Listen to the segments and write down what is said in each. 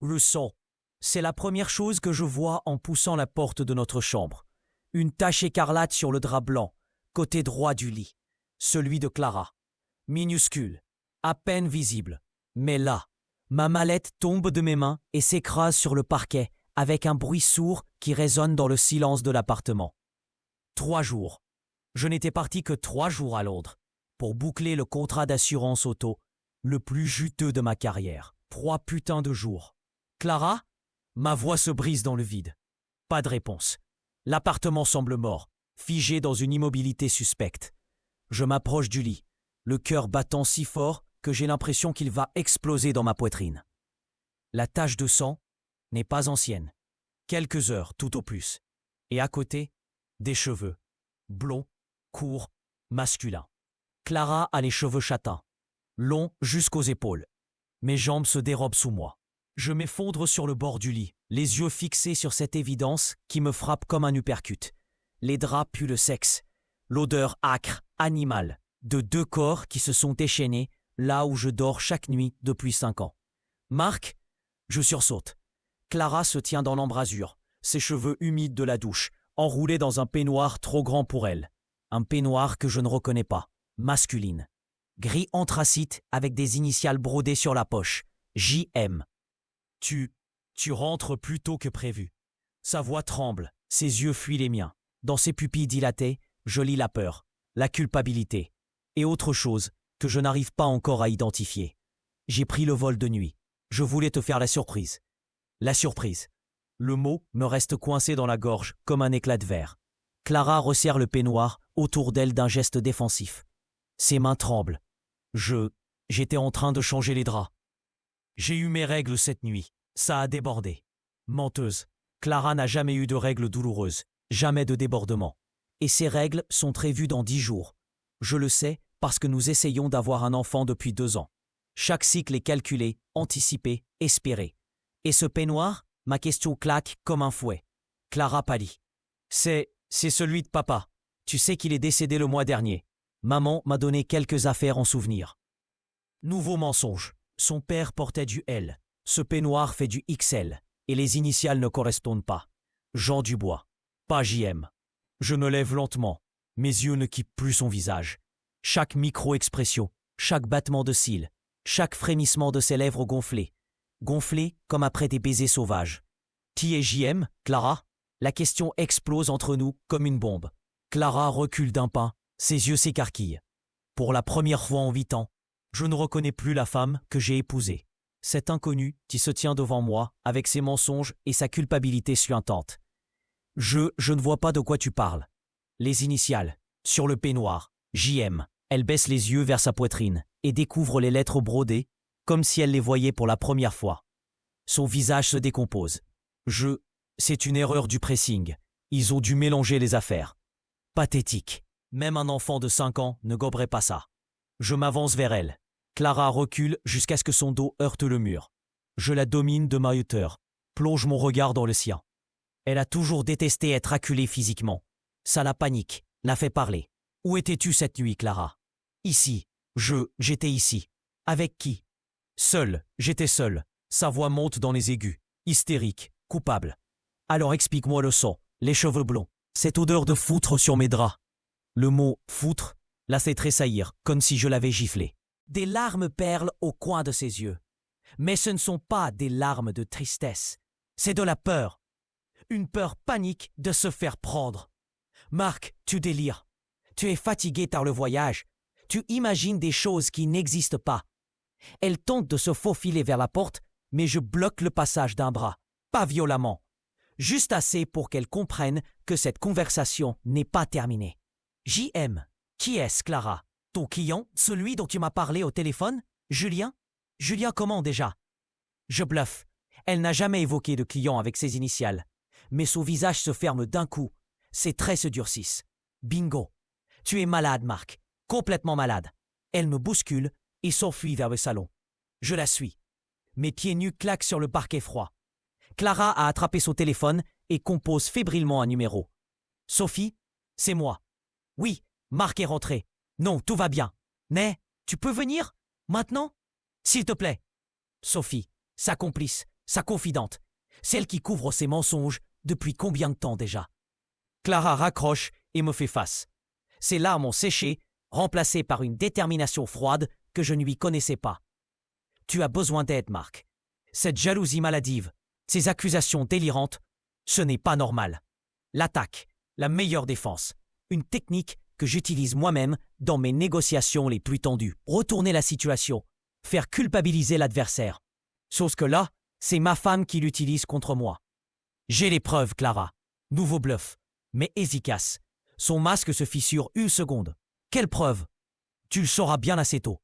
Le sang. C'est la première chose que je vois en poussant la porte de notre chambre. Une tache écarlate sur le drap blanc, côté droit du lit. Celui de Clara. Minuscule, à peine visible. Mais là, ma mallette tombe de mes mains et s'écrase sur le parquet avec un bruit sourd qui résonne dans le silence de l'appartement. 3 jours. Je n'étais parti que 3 jours à Londres pour boucler le contrat d'assurance auto, le plus juteux de ma carrière. 3 putains de jours. Clara? Ma voix se brise dans le vide. Pas de réponse. L'appartement semble mort, figé dans une immobilité suspecte. Je m'approche du lit, le cœur battant si fort que j'ai l'impression qu'il va exploser dans ma poitrine. La tache de sang n'est pas ancienne. Quelques heures, tout au plus. Et à côté, des cheveux. Blonds, courts, masculins. Clara a les cheveux châtains, longs jusqu'aux épaules. Mes jambes se dérobent sous moi. Je m'effondre sur le bord du lit, les yeux fixés sur cette évidence qui me frappe comme un uppercut. Les draps puent le sexe. L'odeur âcre, animale, de 2 corps qui se sont déchaînés là où je dors chaque nuit depuis 5 ans. Marc? Je sursaute. Clara se tient dans l'embrasure, ses cheveux humides de la douche, enroulés dans un peignoir trop grand pour elle. Un peignoir que je ne reconnais pas, masculine. Gris anthracite avec des initiales brodées sur la poche. J.M. Tu rentres plus tôt que prévu. Sa voix tremble, ses yeux fuient les miens. Dans ses pupilles dilatées, je lis la peur, la culpabilité et autre chose que je n'arrive pas encore à identifier. J'ai pris le vol de nuit. Je voulais te faire la surprise. La surprise. Le mot me reste coincé dans la gorge comme un éclat de verre. Clara resserre le peignoir autour d'elle d'un geste défensif. Ses mains tremblent. J'étais en train de changer les draps. J'ai eu mes règles cette nuit. Ça a débordé. Menteuse. Clara n'a jamais eu de règles douloureuses. Jamais de débordement. Et ces règles sont prévues dans 10 jours. Je le sais parce que nous essayons d'avoir un enfant depuis 2 ans. Chaque cycle est calculé, anticipé, espéré. Et ce peignoir, ma question claque comme un fouet. Clara pâlit. C'est celui de papa. Tu sais qu'il est décédé le mois dernier. Maman m'a donné quelques affaires en souvenir. Nouveau mensonge. Son père portait du L. Ce peignoir fait du XL. Et les initiales ne correspondent pas. Jean Dubois. Pas JM. Je me lève lentement. Mes yeux ne quittent plus son visage. Chaque micro-expression, chaque battement de cils, chaque frémissement de ses lèvres gonflées. Gonflées comme après des baisers sauvages. Qui est JM, Clara? La question explose entre nous comme une bombe. Clara recule d'un pas, ses yeux s'écarquillent. Pour la première fois en 8 ans, je ne reconnais plus la femme que j'ai épousée. Cet inconnu qui se tient devant moi avec ses mensonges et sa culpabilité suintante. Je ne vois pas de quoi tu parles. Les initiales, sur le peignoir, JM. Elle baisse les yeux vers sa poitrine et découvre les lettres brodées, comme si elle les voyait pour la première fois. Son visage se décompose. C'est une erreur du pressing. Ils ont dû mélanger les affaires. Pathétique. Même un enfant de 5 ans ne goberait pas ça. Je m'avance vers elle. Clara recule jusqu'à ce que son dos heurte le mur. Je la domine de ma hauteur, plonge mon regard dans le sien. Elle a toujours détesté être acculée physiquement. Ça la panique, la fait parler. Où étais-tu cette nuit, Clara? Ici. J'étais ici. Avec qui? Seul, j'étais seul. Sa voix monte dans les aigus, hystérique, coupable. Alors explique-moi le sang, les cheveux blonds, cette odeur de foutre sur mes draps. Le mot foutre la fait tressaillir, comme si je l'avais giflé. Des larmes perlent au coin de ses yeux. Mais ce ne sont pas des larmes de tristesse. C'est de la peur. Une peur panique de se faire prendre. Marc, tu délires. Tu es fatigué par le voyage. Tu imagines des choses qui n'existent pas. Elle tente de se faufiler vers la porte, mais je bloque le passage d'un bras. Pas violemment. Juste assez pour qu'elle comprenne que cette conversation n'est pas terminée. JM, qui est-ce, Clara? Ton client, celui dont tu m'as parlé au téléphone? Julien? Julien comment déjà? Je bluffe. Elle n'a jamais évoqué de client avec ses initiales. Mais son visage se ferme d'un coup. Ses traits se durcissent. Bingo. Tu es malade, Marc. Complètement malade. Elle me bouscule et s'enfuit vers le salon. Je la suis. Mes pieds nus claquent sur le parquet froid. Clara a attrapé son téléphone et compose fébrilement un numéro. Sophie, c'est moi. Oui, Marc est rentré. Non, tout va bien. Mais, tu peux venir? Maintenant? S'il te plaît. Sophie, sa complice, sa confidente, celle qui couvre ses mensonges depuis combien de temps déjà? Clara raccroche et me fait face. Ses larmes ont séché, remplacées par une détermination froide que je ne lui connaissais pas. Tu as besoin d'aide, Marc. Cette jalousie maladive, ces accusations délirantes, ce n'est pas normal. L'attaque, la meilleure défense, une technique que j'utilise moi-même dans mes négociations les plus tendues. Retourner la situation, faire culpabiliser l'adversaire. Sauf que là, c'est ma femme qui l'utilise contre moi. J'ai les preuves, Clara. Nouveau bluff, mais efficace. Son masque se fissure une seconde. Quelle preuve? Tu le sauras bien assez tôt.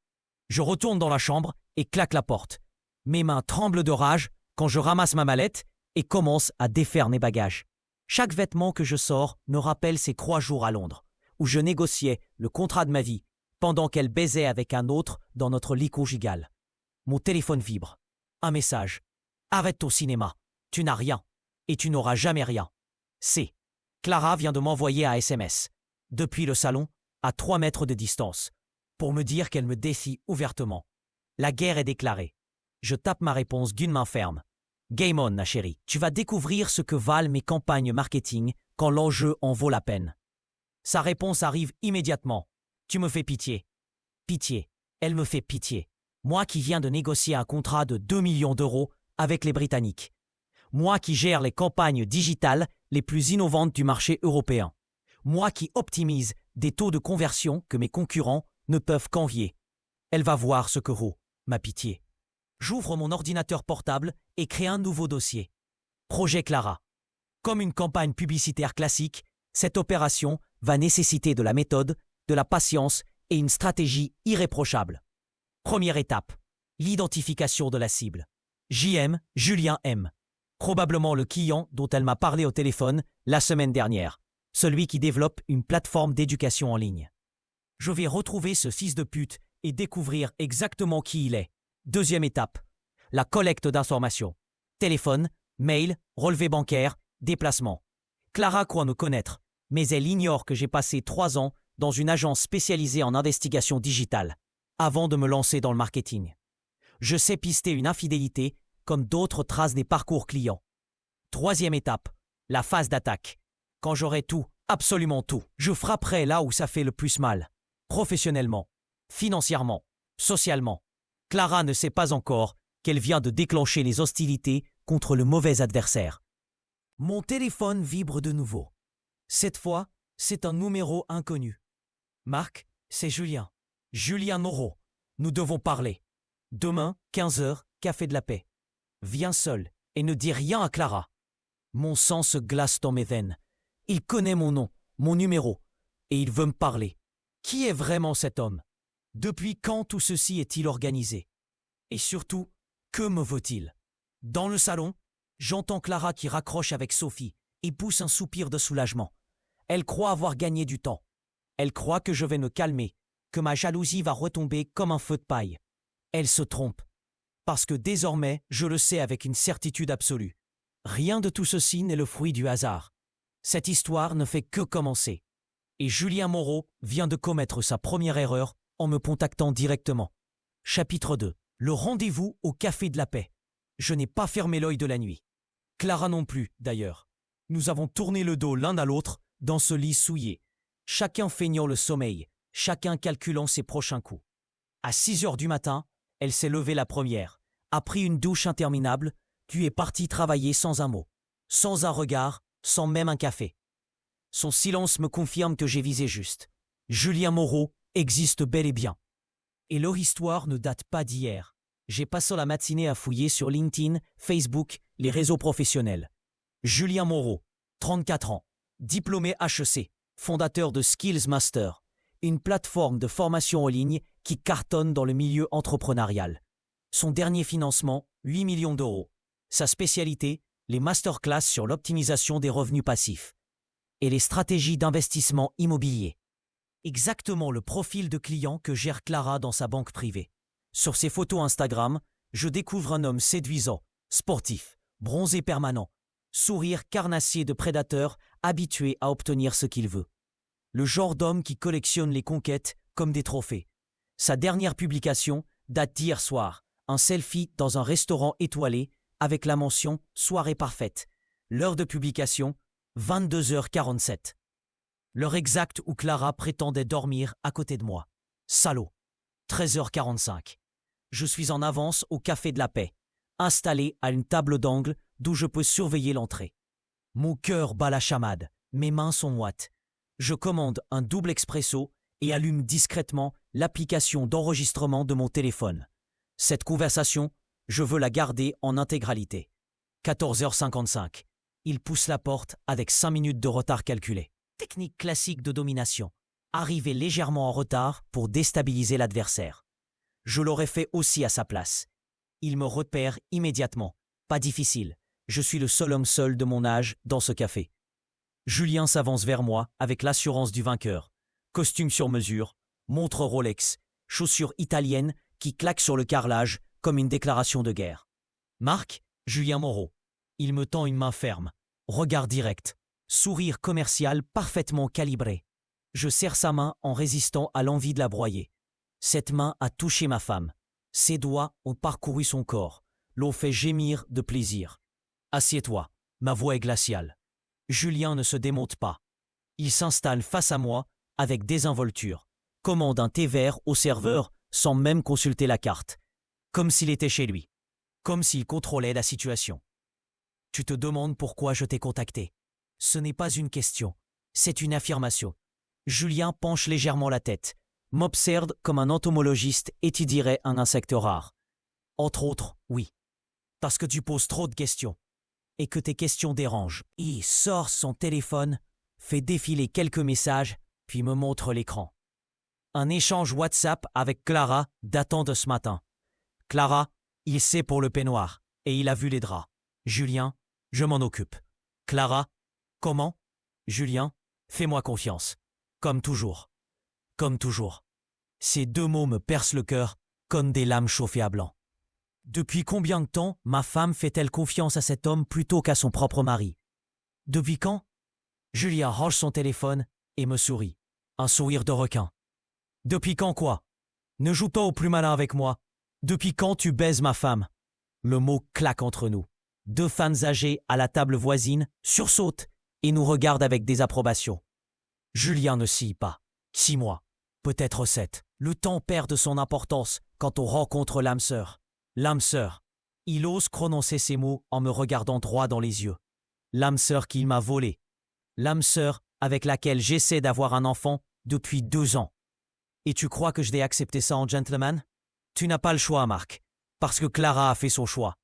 Je retourne dans la chambre et claque la porte. Mes mains tremblent de rage quand je ramasse ma mallette et commence à défaire mes bagages. Chaque vêtement que je sors me rappelle ces 3 jours à Londres, où je négociais le contrat de ma vie, pendant qu'elle baisait avec un autre dans notre lit conjugal. Mon téléphone vibre. Un message. Arrête ton cinéma. Tu n'as rien. Et tu n'auras jamais rien. C. Clara vient de m'envoyer un SMS. Depuis le salon, à 3 mètres de distance, pour me dire qu'elle me défie ouvertement. La guerre est déclarée. Je tape ma réponse d'une main ferme. Game on, ma chérie. Tu vas découvrir ce que valent mes campagnes marketing quand l'enjeu en vaut la peine. Sa réponse arrive immédiatement. Tu me fais pitié. Pitié. Elle me fait pitié. Moi qui viens de négocier un contrat de 2 millions d'euros avec les Britanniques. Moi qui gère les campagnes digitales les plus innovantes du marché européen. Moi qui optimise des taux de conversion que mes concurrents ne peuvent qu'envier. Elle va voir ce que vaut ma pitié. J'ouvre mon ordinateur portable et crée un nouveau dossier. Projet Clara. Comme une campagne publicitaire classique, cette opération va nécessiter de la méthode, de la patience et une stratégie irréprochable. Première étape, l'identification de la cible. JM, Julien M. Probablement le client dont elle m'a parlé au téléphone la semaine dernière, celui qui développe une plateforme d'éducation en ligne. Je vais retrouver ce fils de pute et découvrir exactement qui il est. Deuxième étape, la collecte d'informations. Téléphone, mail, relevé bancaire, déplacement. Clara croit me connaître, mais elle ignore que j'ai passé 3 ans dans une agence spécialisée en investigation digitale, avant de me lancer dans le marketing. Je sais pister une infidélité comme d'autres tracent des parcours clients. Troisième étape, la phase d'attaque. Quand j'aurai tout, absolument tout, je frapperai là où ça fait le plus mal. Professionnellement, financièrement, socialement. Clara ne sait pas encore qu'elle vient de déclencher les hostilités contre le mauvais adversaire. Mon téléphone vibre de nouveau. Cette fois, c'est un numéro inconnu. Marc, c'est Julien. Julien Moreau. Nous devons parler. Demain, 15h, Café de la Paix. Viens seul et ne dis rien à Clara. Mon sang se glace dans mes veines. Il connaît mon nom, mon numéro, et il veut me parler. Qui est vraiment cet homme? Depuis quand tout ceci est-il organisé? Et surtout, que me veut-il? Dans le salon, j'entends Clara qui raccroche avec Sophie et pousse un soupir de soulagement. Elle croit avoir gagné du temps. Elle croit que je vais me calmer, que ma jalousie va retomber comme un feu de paille. Elle se trompe. Parce que désormais, je le sais avec une certitude absolue. Rien de tout ceci n'est le fruit du hasard. Cette histoire ne fait que commencer. Et Julien Moreau vient de commettre sa première erreur en me contactant directement. Chapitre 2. Le rendez-vous au Café de la Paix. Je n'ai pas fermé l'œil de la nuit. Clara non plus, d'ailleurs. Nous avons tourné le dos l'un à l'autre dans ce lit souillé, chacun feignant le sommeil, chacun calculant ses prochains coups. À 6h du matin, elle s'est levée la première, a pris une douche interminable, puis est partie travailler sans un mot, sans un regard, sans même un café. Son silence me confirme que j'ai visé juste. Julien Moreau existe bel et bien. Et leur histoire ne date pas d'hier. J'ai passé la matinée à fouiller sur LinkedIn, Facebook, les réseaux professionnels. Julien Moreau, 34 ans, diplômé HEC, fondateur de Skills Master, une plateforme de formation en ligne qui cartonne dans le milieu entrepreneurial. Son dernier financement, 8 millions d'euros. Sa spécialité, les masterclass sur l'optimisation des revenus passifs et les stratégies d'investissement immobilier. Exactement le profil de client que gère Clara dans sa banque privée. Sur ses photos Instagram, je découvre un homme séduisant, sportif, bronzé permanent, sourire carnassier de prédateur, habitué à obtenir ce qu'il veut. Le genre d'homme qui collectionne les conquêtes comme des trophées. Sa dernière publication date d'hier soir, un selfie dans un restaurant étoilé avec la mention « Soirée parfaite ». L'heure de publication, 22h47. L'heure exacte où Clara prétendait dormir à côté de moi. Salaud. 13h45. Je suis en avance au Café de la Paix, installé à une table d'angle d'où je peux surveiller l'entrée. Mon cœur bat la chamade, mes mains sont moites. Je commande un double expresso et allume discrètement l'application d'enregistrement de mon téléphone. Cette conversation, je veux la garder en intégralité. 14h55. Il pousse la porte avec 5 minutes de retard calculé. Technique classique de domination. Arriver légèrement en retard pour déstabiliser l'adversaire. Je l'aurais fait aussi à sa place. Il me repère immédiatement. Pas difficile. Je suis le seul homme seul de mon âge dans ce café. Julien s'avance vers moi avec l'assurance du vainqueur. Costume sur mesure, montre Rolex, chaussures italiennes qui claquent sur le carrelage comme une déclaration de guerre. Marc, Julien Moreau. Il me tend une main ferme. Regard direct. Sourire commercial parfaitement calibré. Je serre sa main en résistant à l'envie de la broyer. Cette main a touché ma femme. Ses doigts ont parcouru son corps, l'ont fait gémir de plaisir. Assieds-toi. Ma voix est glaciale. Julien ne se démonte pas. Il s'installe face à moi avec désinvolture, commande un thé vert au serveur sans même consulter la carte. Comme s'il était chez lui. Comme s'il contrôlait la situation. Tu te demandes pourquoi je t'ai contacté. Ce n'est pas une question, c'est une affirmation. Julien penche légèrement la tête, m'observe comme un entomologiste étudierait un insecte rare. Entre autres, oui. Parce que tu poses trop de questions. Et que tes questions dérangent. Il sort son téléphone, fait défiler quelques messages, puis me montre l'écran. Un échange WhatsApp avec Clara datant de ce matin. Clara, il sait pour le peignoir, et il a vu les draps. Julien, je m'en occupe. Clara, comment? Julien, fais-moi confiance. Comme toujours. Comme toujours. Ces deux mots me percent le cœur comme des lames chauffées à blanc. Depuis combien de temps ma femme fait-elle confiance à cet homme plutôt qu'à son propre mari? Depuis quand? Julien range son téléphone et me sourit. Un sourire de requin. Depuis quand quoi? Ne joue pas au plus malin avec moi. Depuis quand tu baises ma femme? Le mot claque entre nous. Deux femmes âgées à la table voisine sursautent et nous regardent avec désapprobation. Julien ne scie pas. 6 mois, peut-être 7. Le temps perd de son importance quand on rencontre l'âme sœur. L'âme sœur. Il ose prononcer ces mots en me regardant droit dans les yeux. L'âme sœur qu'il m'a volée. L'âme sœur avec laquelle j'essaie d'avoir un enfant depuis 2 ans. Et tu crois que je vais accepter ça en gentleman? Tu n'as pas le choix, Marc, parce que Clara a fait son choix.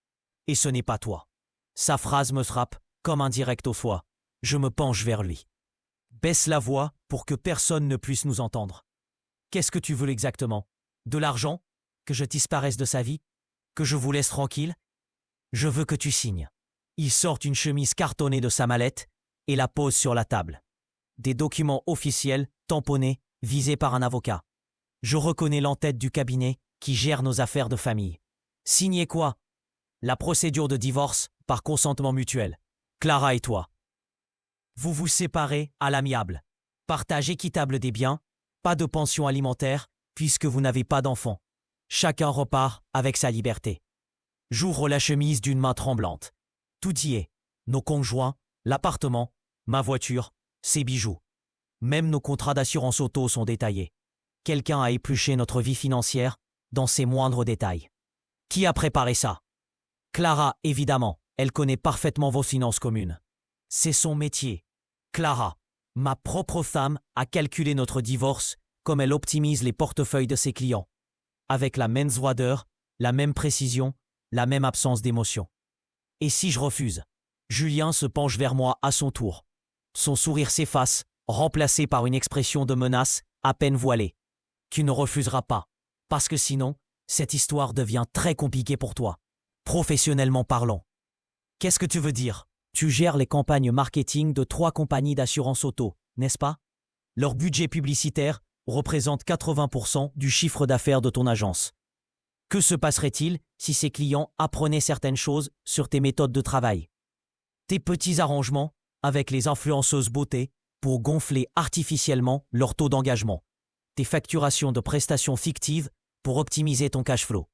Et ce n'est pas toi. Sa phrase me frappe comme un direct au foie. Je me penche vers lui. Baisse la voix pour que personne ne puisse nous entendre. Qu'est-ce que tu veux exactement? De l'argent? Que je disparaisse de sa vie? Que je vous laisse tranquille? Je veux que tu signes. Il sort une chemise cartonnée de sa mallette et la pose sur la table. Des documents officiels, tamponnés, visés par un avocat. Je reconnais l'entête du cabinet qui gère nos affaires de famille. Signez quoi? La procédure de divorce par consentement mutuel. Clara et toi. Vous vous séparez à l'amiable. Partage équitable des biens, pas de pension alimentaire puisque vous n'avez pas d'enfant. Chacun repart avec sa liberté. J'ouvre la chemise d'une main tremblante. Tout y est. Nos conjoints, l'appartement, ma voiture, ses bijoux. Même nos contrats d'assurance auto sont détaillés. Quelqu'un a épluché notre vie financière dans ses moindres détails. Qui a préparé ça? Clara, évidemment. Elle connaît parfaitement vos finances communes. C'est son métier. Clara, ma propre femme, a calculé notre divorce comme elle optimise les portefeuilles de ses clients. Avec la même froideur, la même précision, la même absence d'émotion. Et si je refuse? Julien se penche vers moi à son tour. Son sourire s'efface, remplacé par une expression de menace à peine voilée. Tu ne refuseras pas, parce que sinon, cette histoire devient très compliquée pour toi, professionnellement parlant. Qu'est-ce que tu veux dire? Tu gères les campagnes marketing de 3 compagnies d'assurance auto, n'est-ce pas? Leur budget publicitaire représente 80% du chiffre d'affaires de ton agence. Que se passerait-il si ces clients apprenaient certaines choses sur tes méthodes de travail? Tes petits arrangements avec les influenceuses beauté pour gonfler artificiellement leur taux d'engagement. Tes facturations de prestations fictives pour optimiser ton cash flow.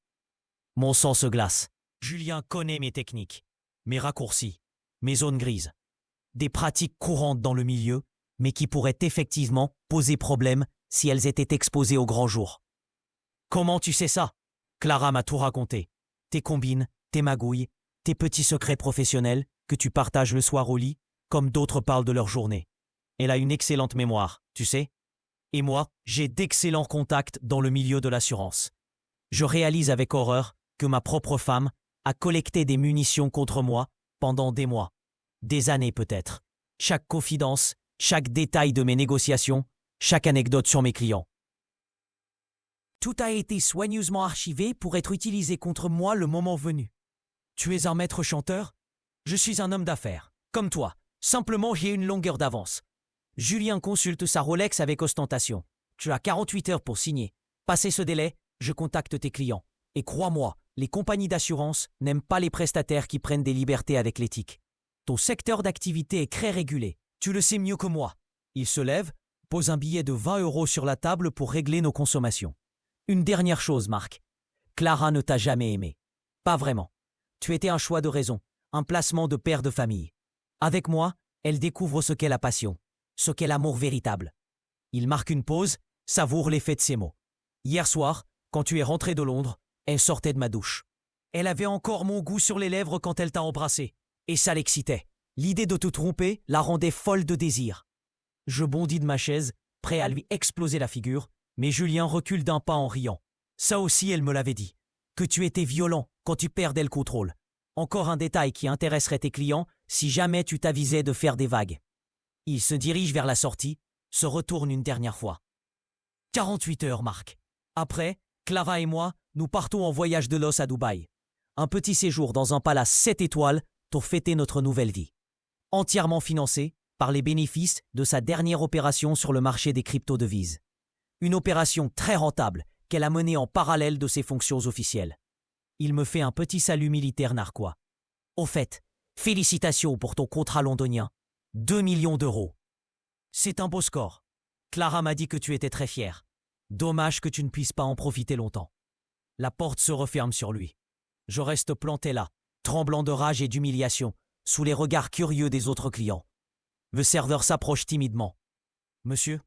Mon sang se glace. Julien connaît mes techniques, mes raccourcis, mes zones grises. Des pratiques courantes dans le milieu, mais qui pourraient effectivement poser problème si elles étaient exposées au grand jour. Comment tu sais ça? Clara m'a tout raconté. Tes combines, tes magouilles, tes petits secrets professionnels que tu partages le soir au lit, comme d'autres parlent de leur journée. Elle a une excellente mémoire, tu sais. Et moi, j'ai d'excellents contacts dans le milieu de l'assurance. Je réalise avec horreur que ma propre femme a collecté des munitions contre moi pendant des mois, des années peut-être. Chaque confidence, chaque détail de mes négociations, chaque anecdote sur mes clients. Tout a été soigneusement archivé pour être utilisé contre moi le moment venu. Tu es un maître chanteur? Je suis un homme d'affaires, comme toi. Simplement, j'ai une longueur d'avance. Julien consulte sa Rolex avec ostentation. Tu as 48 heures pour signer. Passé ce délai, je contacte tes clients. Et crois-moi, les compagnies d'assurance n'aiment pas les prestataires qui prennent des libertés avec l'éthique. Ton secteur d'activité est très régulé. Tu le sais mieux que moi. Il se lève, pose un billet de 20 € sur la table pour régler nos consommations. Une dernière chose, Marc. Clara ne t'a jamais aimé. Pas vraiment. Tu étais un choix de raison, un placement de père de famille. Avec moi, elle découvre ce qu'est la passion, ce qu'est l'amour véritable. Il marque une pause, savoure l'effet de ses mots. Hier soir, quand tu es rentré de Londres, elle sortait de ma douche. Elle avait encore mon goût sur les lèvres quand elle t'a embrassé. Et ça l'excitait. L'idée de te tromper la rendait folle de désir. Je bondis de ma chaise, prêt à lui exploser la figure, mais Julien recule d'un pas en riant. Ça aussi, elle me l'avait dit. Que tu étais violent quand tu perdais le contrôle. Encore un détail qui intéresserait tes clients si jamais tu t'avisais de faire des vagues. Il se dirige vers la sortie, se retourne une dernière fois. 48 heures, Marc. Après, Clara et moi, nous partons en voyage de noces à Dubaï. Un petit séjour dans un palace 7 étoiles pour fêter notre nouvelle vie. Entièrement financé par les bénéfices de sa dernière opération sur le marché des crypto-devises. Une opération très rentable qu'elle a menée en parallèle de ses fonctions officielles. Il me fait un petit salut militaire narquois. Au fait, félicitations pour ton contrat londonien. 2 millions d'euros. C'est un beau score. Clara m'a dit que tu étais très fier. Dommage que tu ne puisses pas en profiter longtemps. La porte se referme sur lui. Je reste planté là, tremblant de rage et d'humiliation, sous les regards curieux des autres clients. Le serveur s'approche timidement. « Monsieur,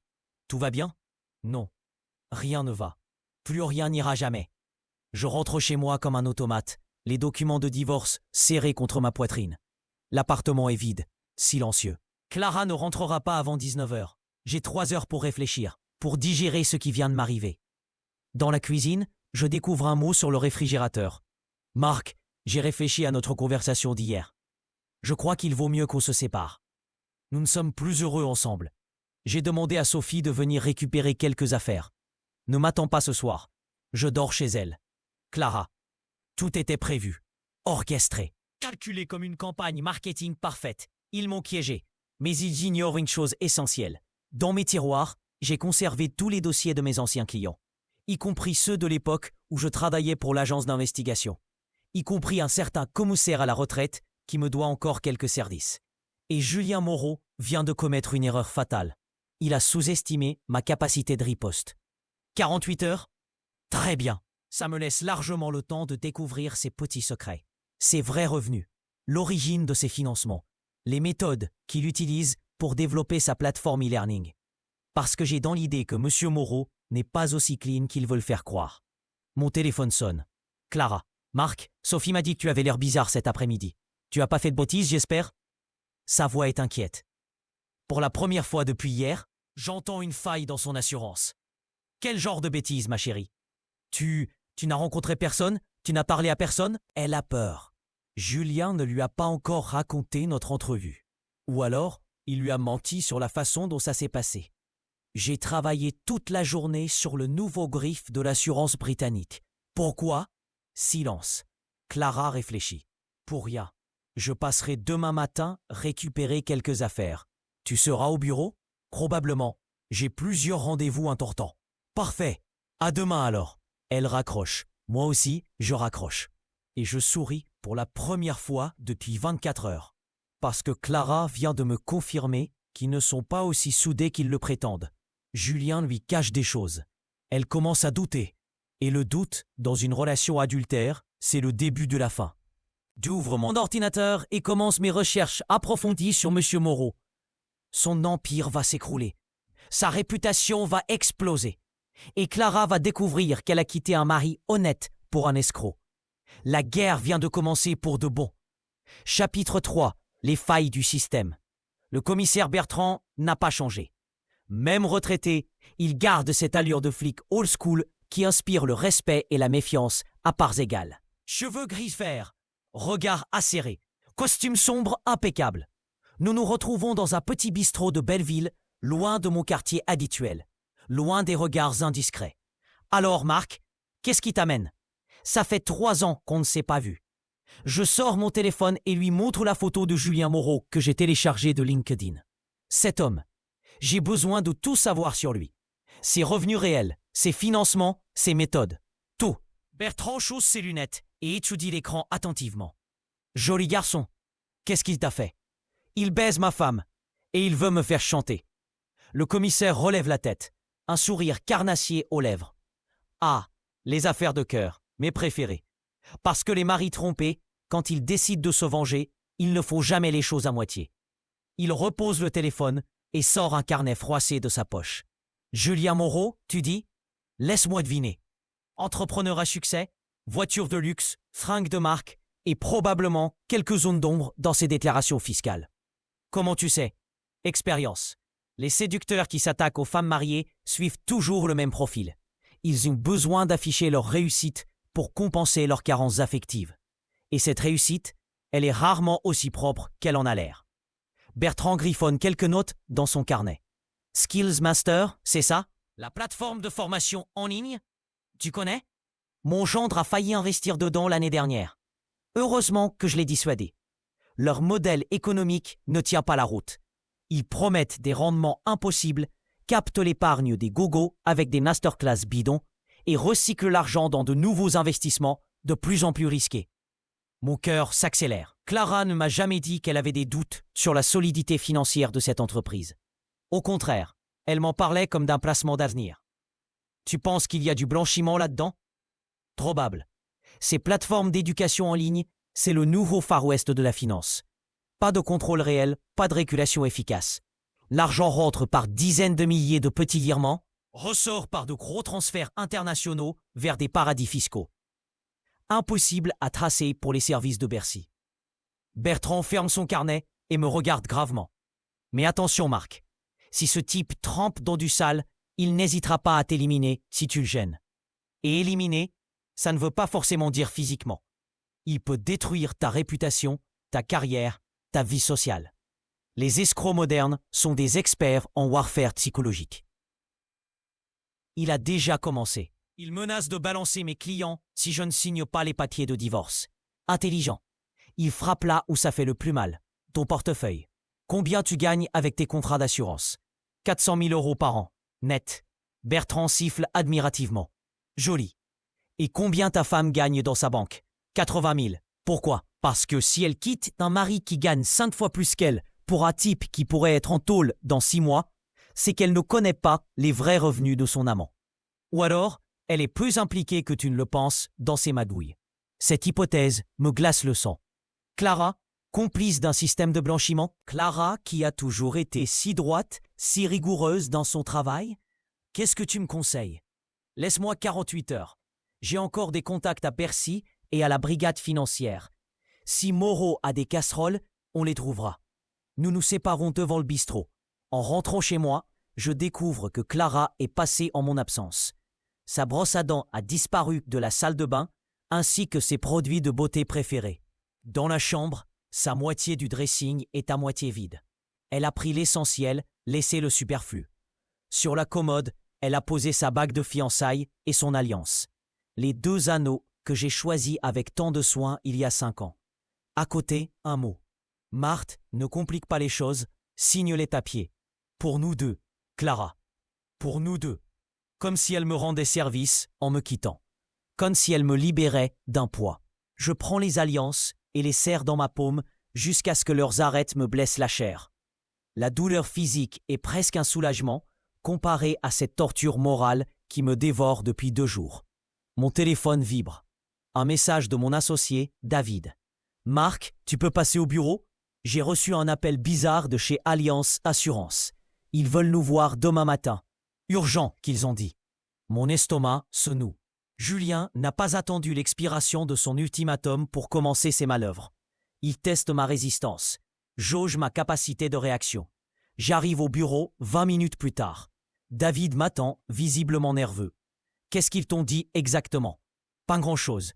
tout va bien ?»« Non, rien ne va. Plus rien n'ira jamais. » Je rentre chez moi comme un automate, les documents de divorce serrés contre ma poitrine. L'appartement est vide, silencieux. Clara ne rentrera pas avant 19 h. J'ai 3 heures pour réfléchir, pour digérer ce qui vient de m'arriver. Dans la cuisine, je découvre un mot sur le réfrigérateur. « Marc, j'ai réfléchi à notre conversation d'hier. Je crois qu'il vaut mieux qu'on se sépare. Nous ne sommes plus heureux ensemble. J'ai demandé à Sophie de venir récupérer quelques affaires. Ne m'attends pas ce soir. Je dors chez elle. Clara. » Tout était prévu, orchestré, calculé comme une campagne marketing parfaite. Ils m'ont piégé, mais ils ignorent une chose essentielle. Dans mes tiroirs, j'ai conservé tous les dossiers de mes anciens clients, y compris ceux de l'époque où je travaillais pour l'agence d'investigation, y compris un certain commissaire à la retraite qui me doit encore quelques services. Et Julien Moreau vient de commettre une erreur fatale. Il a sous-estimé ma capacité de riposte. 48 heures? Très bien. Ça me laisse largement le temps de découvrir ses petits secrets, ses vrais revenus, l'origine de ses financements, les méthodes qu'il utilise pour développer sa plateforme e-learning. Parce que j'ai dans l'idée que M. Moreau n'est pas aussi clean qu'il veut le faire croire. Mon téléphone sonne. Clara. Marc, Sophie m'a dit que tu avais l'air bizarre cet après-midi. Tu as pas fait de bêtises, j'espère? Sa voix est inquiète. Pour la première fois depuis hier, j'entends une faille dans son assurance. Quel genre de bêtises, ma chérie? Tu n'as rencontré personne? Tu n'as parlé à personne? Elle a peur. Julien ne lui a pas encore raconté notre entrevue. Ou alors, il lui a menti sur la façon dont ça s'est passé. J'ai travaillé toute la journée sur le nouveau griffe de l'assurance britannique. Pourquoi? Silence. Clara réfléchit. Pour rien. Je passerai demain matin récupérer quelques affaires. Tu seras au bureau? Probablement. J'ai plusieurs rendez-vous importants. Parfait. À demain alors. Elle raccroche. Moi aussi, je raccroche. Et je souris pour la première fois depuis 24 heures. Parce que Clara vient de me confirmer qu'ils ne sont pas aussi soudés qu'ils le prétendent. Julien lui cache des choses. Elle commence à douter. Et le doute, dans une relation adultère, c'est le début de la fin. J'ouvre mon ordinateur et commence mes recherches approfondies sur M. Moreau. Son empire va s'écrouler. Sa réputation va exploser. Et Clara va découvrir qu'elle a quitté un mari honnête pour un escroc. La guerre vient de commencer pour de bon. Chapitre 3. Les failles du système. Le commissaire Bertrand n'a pas changé. Même retraité, il garde cette allure de flic old school qui inspire le respect et la méfiance à parts égales. Cheveux gris-vert, regard acéré, costume sombre impeccable. Nous nous retrouvons dans un petit bistrot de Belleville, loin de mon quartier habituel, loin des regards indiscrets. Alors Marc, qu'est-ce qui t'amène? Ça fait 3 ans qu'on ne s'est pas vu. Je sors mon téléphone et lui montre la photo de Julien Moreau que j'ai téléchargée de LinkedIn. Cet homme, j'ai besoin de tout savoir sur lui. Ses revenus réels, ses financements, ses méthodes. Tout. Bertrand chausse ses lunettes et étudie l'écran attentivement. Joli garçon. Qu'est-ce qu'il t'a fait? Il baise ma femme et il veut me faire chanter. Le commissaire relève la tête, un sourire carnassier aux lèvres. Ah, les affaires de cœur, mes préférées. Parce que les maris trompés, quand ils décident de se venger, il ne faut jamais les choses à moitié. Il repose le téléphone et sort un carnet froissé de sa poche. Julien Moreau, tu dis? Laisse-moi deviner. Entrepreneur à succès, voiture de luxe, fringues de marque et probablement quelques zones d'ombre dans ses déclarations fiscales. Comment tu sais? Expérience. Les séducteurs qui s'attaquent aux femmes mariées suivent toujours le même profil. Ils ont besoin d'afficher leur réussite pour compenser leurs carences affectives. Et cette réussite, elle est rarement aussi propre qu'elle en a l'air. Bertrand griffonne quelques notes dans son carnet. Skills Master, c'est ça? La plateforme de formation en ligne? Tu connais? Mon gendre a failli investir dedans l'année dernière. Heureusement que je l'ai dissuadé. Leur modèle économique ne tient pas la route. Ils promettent des rendements impossibles, captent l'épargne des gogos avec des masterclass bidons et recyclent l'argent dans de nouveaux investissements de plus en plus risqués. Mon cœur s'accélère. Clara ne m'a jamais dit qu'elle avait des doutes sur la solidité financière de cette entreprise. Au contraire, elle m'en parlait comme d'un placement d'avenir. Tu penses qu'il y a du blanchiment là-dedans? Probable. Ces plateformes d'éducation en ligne, c'est le nouveau Far West de la finance. Pas de contrôle réel, pas de régulation efficace. L'argent rentre par dizaines de milliers de petits virements, ressort par de gros transferts internationaux vers des paradis fiscaux. Impossible à tracer pour les services de Bercy. Bertrand ferme son carnet et me regarde gravement. Mais attention Marc, si ce type trempe dans du sale, il n'hésitera pas à t'éliminer si tu le gênes. Et éliminer, ça ne veut pas forcément dire physiquement. Il peut détruire ta réputation, ta carrière, ta vie sociale. Les escrocs modernes sont des experts en warfare psychologique. Il a déjà commencé. Il menace de balancer mes clients si je ne signe pas les papiers de divorce. Intelligent. Il frappe là où ça fait le plus mal. Ton portefeuille. Combien tu gagnes avec tes contrats d'assurance? 400 000 € par an. Net. Bertrand siffle admirativement. Joli. Et combien ta femme gagne dans sa banque? 80 000. Pourquoi? Parce que si elle quitte un mari qui gagne 5 fois plus qu'elle pour un type qui pourrait être en tôle dans 6 mois, c'est qu'elle ne connaît pas les vrais revenus de son amant. Ou alors, elle est plus impliquée que tu ne le penses dans ses magouilles. Cette hypothèse me glace le sang. Clara, complice d'un système de blanchiment? Clara, qui a toujours été si droite, si rigoureuse dans son travail? Qu'est-ce que tu me conseilles? Laisse-moi 48 heures. J'ai encore des contacts à Bercy et à la brigade financière. Si Moreau a des casseroles, on les trouvera. Nous nous séparons devant le bistrot. En rentrant chez moi, je découvre que Clara est passée en mon absence. Sa brosse à dents a disparu de la salle de bain, ainsi que ses produits de beauté préférés. Dans la chambre, sa moitié du dressing est à moitié vide. Elle a pris l'essentiel, laissé le superflu. Sur la commode, elle a posé sa bague de fiançailles et son alliance. Les 2 anneaux que j'ai choisis avec tant de soin il y a 5 ans. À côté, un mot. Marthe, ne complique pas les choses, signe les papiers. Pour nous deux, Clara. Pour nous deux. Comme si elle me rendait service en me quittant. Comme si elle me libérait d'un poids. Je prends les alliances et les serre dans ma paume jusqu'à ce que leurs arêtes me blessent la chair. La douleur physique est presque un soulagement comparé à cette torture morale qui me dévore depuis 2 jours. Mon téléphone vibre. Un message de mon associé, David. Marc, tu peux passer au bureau? J'ai reçu un appel bizarre de chez Alliance Assurance. Ils veulent nous voir demain matin. Urgent, qu'ils ont dit. Mon estomac se noue. Julien n'a pas attendu l'expiration de son ultimatum pour commencer ses manœuvres. Il teste ma résistance. Jauge ma capacité de réaction. J'arrive au bureau 20 minutes plus tard. David m'attend, visiblement nerveux. Qu'est-ce qu'ils t'ont dit exactement? Pas grand-chose.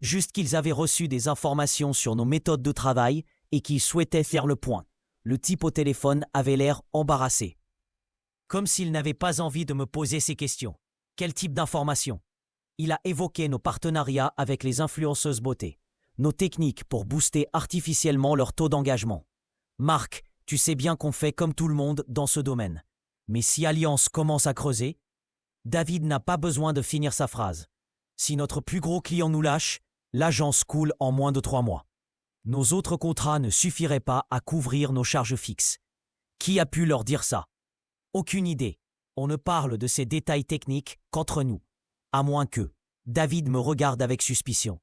Juste qu'ils avaient reçu des informations sur nos méthodes de travail et qu'ils souhaitaient faire le point. Le type au téléphone avait l'air embarrassé. Comme s'il n'avait pas envie de me poser ces questions. Quel type d'informations? Il a évoqué nos partenariats avec les influenceuses beauté, nos techniques pour booster artificiellement leur taux d'engagement. Marc, tu sais bien qu'on fait comme tout le monde dans ce domaine. Mais si Alliance commence à creuser, David n'a pas besoin de finir sa phrase. Si notre plus gros client nous lâche, l'agence coule en moins de 3 mois. Nos autres contrats ne suffiraient pas à couvrir nos charges fixes. Qui a pu leur dire ça? Aucune idée. On ne parle de ces détails techniques qu'entre nous. À moins que... David me regarde avec suspicion.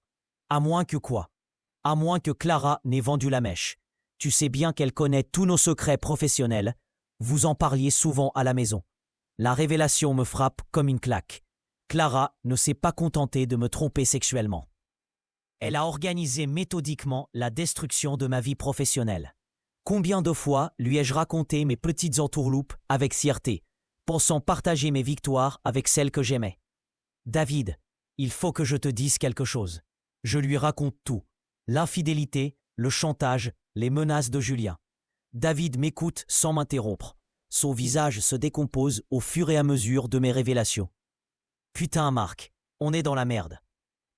À moins que quoi? À moins que Clara n'ait vendu la mèche. Tu sais bien qu'elle connaît tous nos secrets professionnels. Vous en parliez souvent à la maison. La révélation me frappe comme une claque. Clara ne s'est pas contentée de me tromper sexuellement. Elle a organisé méthodiquement la destruction de ma vie professionnelle. Combien de fois lui ai-je raconté mes petites entourloupes avec fierté, pensant partager mes victoires avec celles que j'aimais? David, il faut que je te dise quelque chose. Je lui raconte tout. L'infidélité, le chantage, les menaces de Julien. David m'écoute sans m'interrompre. Son visage se décompose au fur et à mesure de mes révélations. Putain, Marc, on est dans la merde.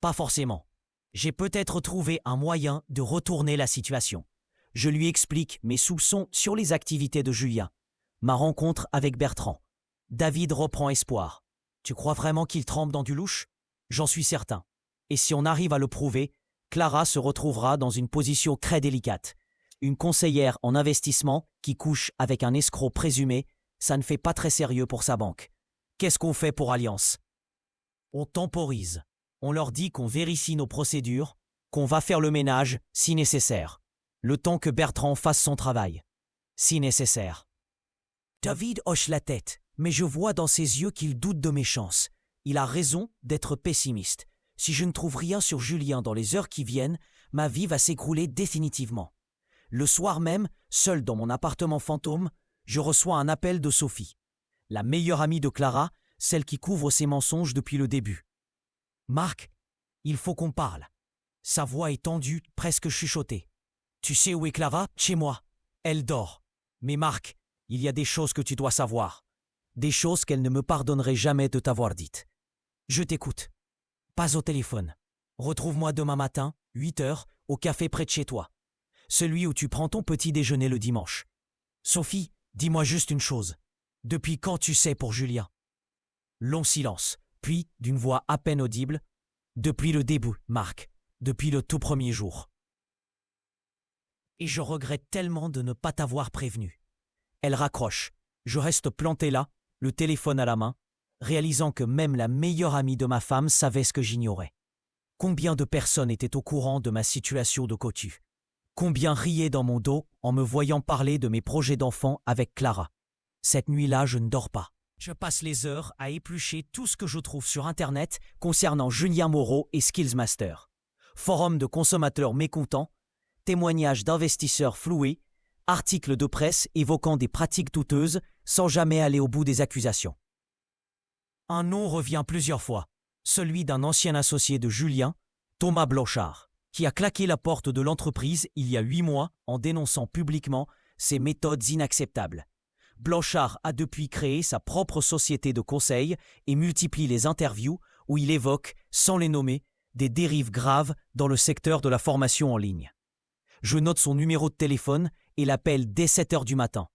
Pas forcément. J'ai peut-être trouvé un moyen de retourner la situation. Je lui explique mes soupçons sur les activités de Julien. Ma rencontre avec Bertrand. David reprend espoir. Tu crois vraiment qu'il trempe dans du louche? J'en suis certain. Et si on arrive à le prouver, Clara se retrouvera dans une position très délicate. Une conseillère en investissement qui couche avec un escroc présumé, ça ne fait pas très sérieux pour sa banque. Qu'est-ce qu'on fait pour Alliance? On temporise. On leur dit qu'on vérifie nos procédures, qu'on va faire le ménage si nécessaire. Le temps que Bertrand fasse son travail. Si nécessaire. David hoche la tête, mais je vois dans ses yeux qu'il doute de mes chances. Il a raison d'être pessimiste. Si je ne trouve rien sur Julien dans les heures qui viennent, ma vie va s'écrouler définitivement. Le soir même, seul dans mon appartement fantôme, je reçois un appel de Sophie, la meilleure amie de Clara, celle qui couvre ses mensonges depuis le début. Marc, il faut qu'on parle. Sa voix est tendue, presque chuchotée. Tu sais où est Clara? Chez moi. Elle dort. Mais Marc, il y a des choses que tu dois savoir. Des choses qu'elle ne me pardonnerait jamais de t'avoir dites. Je t'écoute. Pas au téléphone. Retrouve-moi demain matin, 8h, au café près de chez toi. Celui où tu prends ton petit déjeuner le dimanche. Sophie, dis-moi juste une chose. Depuis quand tu sais pour Julien? Long silence, puis, d'une voix à peine audible, depuis le début, Marc, depuis le tout premier jour. Et je regrette tellement de ne pas t'avoir prévenu. Elle raccroche. Je reste planté là, le téléphone à la main, réalisant que même la meilleure amie de ma femme savait ce que j'ignorais. Combien de personnes étaient au courant de ma situation de cotu? Combien riaient dans mon dos en me voyant parler de mes projets d'enfant avec Clara? Cette nuit-là, je ne dors pas. Je passe les heures à éplucher tout ce que je trouve sur Internet concernant Julien Moreau et Skillsmaster. Forum de consommateurs mécontents, témoignages d'investisseurs floués, articles de presse évoquant des pratiques douteuses sans jamais aller au bout des accusations. Un nom revient plusieurs fois, celui d'un ancien associé de Julien, Thomas Blanchard, qui a claqué la porte de l'entreprise il y a 8 mois en dénonçant publiquement ses méthodes inacceptables. Blanchard a depuis créé sa propre société de conseil et multiplie les interviews où il évoque, sans les nommer, des dérives graves dans le secteur de la formation en ligne. Je note son numéro de téléphone et l'appelle dès 7h du matin.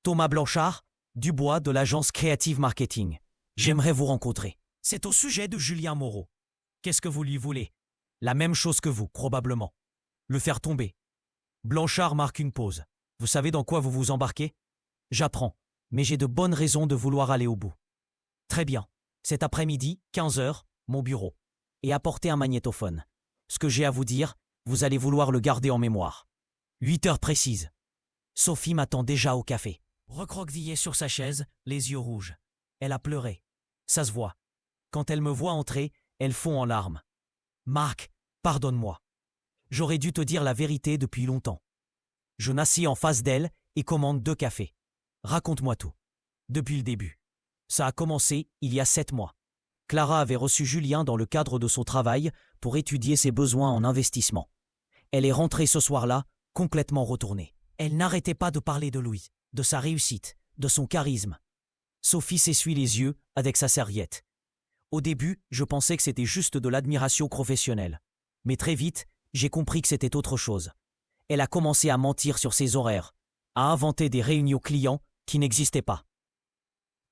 Thomas Blanchard, Dubois de l'agence Creative Marketing. J'aimerais vous rencontrer. C'est au sujet de Julien Moreau. Qu'est-ce que vous lui voulez? La même chose que vous, probablement. Le faire tomber. Blanchard marque une pause. Vous savez dans quoi vous vous embarquez? J'apprends, mais j'ai de bonnes raisons de vouloir aller au bout. Très bien. Cet après-midi, 15h, mon bureau. Et apportez un magnétophone. Ce que j'ai à vous dire, Vous allez vouloir le garder en mémoire. 8 heures précises. Sophie m'attend déjà au café. Recroquevillée sur sa chaise, les yeux rouges. Elle a pleuré. Ça se voit. Quand elle me voit entrer, elle fond en larmes. Marc, pardonne-moi. J'aurais dû te dire la vérité depuis longtemps. Je m'assis en face d'elle et commande 2 cafés. Raconte-moi tout. Depuis le début. Ça a commencé il y a 7 mois. Clara avait reçu Julien dans le cadre de son travail pour étudier ses besoins en investissement. Elle est rentrée ce soir-là, complètement retournée. Elle n'arrêtait pas de parler de Louis, de sa réussite, de son charisme. Sophie s'essuie les yeux avec sa serviette. Au début, je pensais que c'était juste de l'admiration professionnelle. Mais très vite, j'ai compris que c'était autre chose. Elle a commencé à mentir sur ses horaires, à inventer des réunions clients qui n'existaient pas.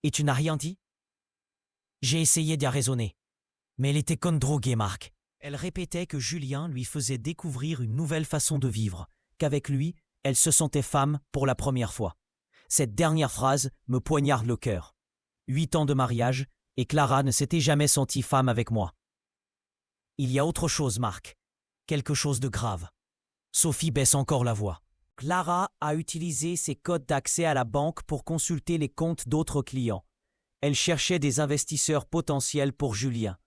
Et tu n'as rien dit ? J'ai essayé d'y raisonner. Mais elle était comme droguée, Marc. Elle répétait que Julien lui faisait découvrir une nouvelle façon de vivre, qu'avec lui, elle se sentait femme pour la première fois. Cette dernière phrase me poignarde le cœur. 8 ans de mariage, et Clara ne s'était jamais sentie femme avec moi. Il y a autre chose, Marc. Quelque chose de grave. Sophie baisse encore la voix. Clara a utilisé ses codes d'accès à la banque pour consulter les comptes d'autres clients. Elle cherchait des investisseurs potentiels pour Julien.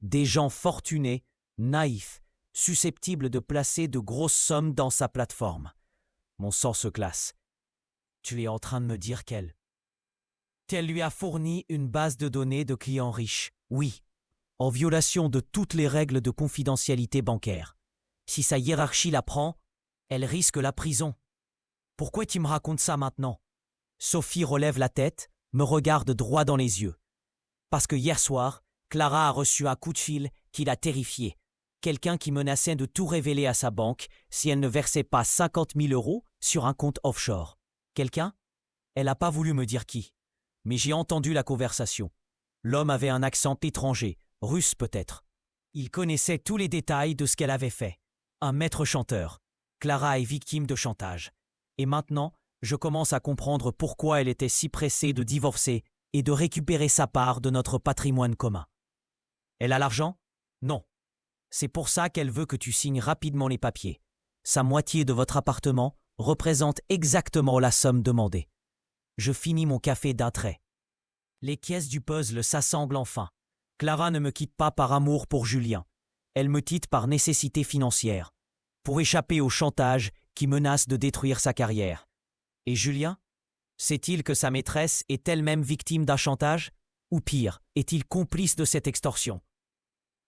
Des gens fortunés, naïfs, susceptibles de placer de grosses sommes dans sa plateforme. Mon sang se glace. Tu es en train de me dire qu'elle lui a fourni une base de données de clients riches. Oui, en violation de toutes les règles de confidentialité bancaire. Si sa hiérarchie l'apprend, elle risque la prison. Pourquoi tu me racontes ça maintenant ? Sophie relève la tête, me regarde droit dans les yeux. Parce que hier soir, Clara a reçu un coup de fil qui l'a terrifiée. Quelqu'un qui menaçait de tout révéler à sa banque si elle ne versait pas 50 000 € sur un compte offshore. Quelqu'un ? Elle n'a pas voulu me dire qui. Mais j'ai entendu la conversation. L'homme avait un accent étranger, russe peut-être. Il connaissait tous les détails de ce qu'elle avait fait. Un maître chanteur. Clara est victime de chantage. Et maintenant, je commence à comprendre pourquoi elle était si pressée de divorcer et de récupérer sa part de notre patrimoine commun. Elle a l'argent ? Non. C'est pour ça qu'elle veut que tu signes rapidement les papiers. Sa moitié de votre appartement représente exactement la somme demandée. Je finis mon café d'un trait. Les pièces du puzzle s'assemblent enfin. Clara ne me quitte pas par amour pour Julien. Elle me quitte par nécessité financière, pour échapper au chantage qui menace de détruire sa carrière. Et Julien ? Sait-il que sa maîtresse est elle-même victime d'un chantage ? Ou pire, est-il complice de cette extorsion ?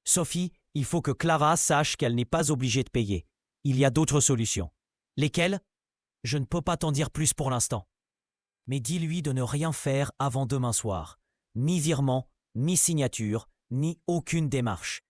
Sophie, il faut que Clara sache qu'elle n'est pas obligée de payer. Il y a d'autres solutions. Lesquelles ? Je ne peux pas t'en dire plus pour l'instant. Mais dis-lui de ne rien faire avant demain soir. Ni virement, ni signature, ni aucune démarche.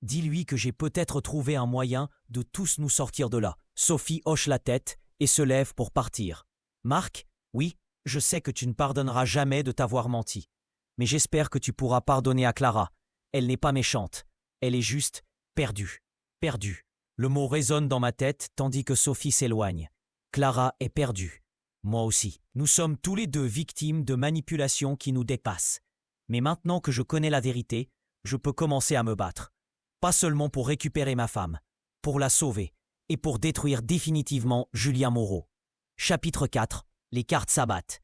Dis-lui que j'ai peut-être trouvé un moyen de tous nous sortir de là. Sophie hoche la tête et se lève pour partir. Marc, oui, je sais que tu ne pardonneras jamais de t'avoir menti. Mais j'espère que tu pourras pardonner à Clara. Elle n'est pas méchante. Elle est juste perdue. Perdue. Le mot résonne dans ma tête tandis que Sophie s'éloigne. Clara est perdue. Moi aussi. Nous sommes tous les deux victimes de manipulations qui nous dépassent. Mais maintenant que je connais la vérité, je peux commencer à me battre. Pas seulement pour récupérer ma femme, pour la sauver et pour détruire définitivement Julien Moreau. Chapitre 4. Les cartes s'abattent.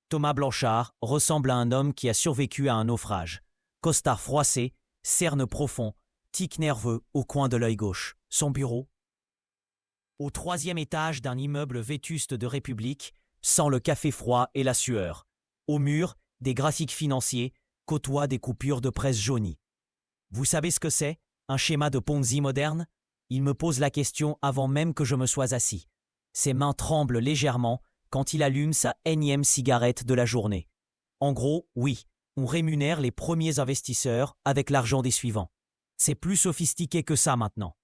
Thomas Blanchard ressemble à un homme qui a survécu à un naufrage. Costard froissé, cerne profond, tic nerveux au coin de l'œil gauche. Son bureau ? Au 3e étage d'un immeuble vétuste de République, sent le café froid et la sueur. Au mur, des graphiques financiers côtoient des coupures de presse jaunies. Vous savez ce que c'est ? Un schéma de Ponzi moderne ? Il me pose la question avant même que je me sois assis. Ses mains tremblent légèrement quand il allume sa énième cigarette de la journée. En gros, oui, on rémunère les premiers investisseurs avec l'argent des suivants. C'est plus sophistiqué que ça maintenant.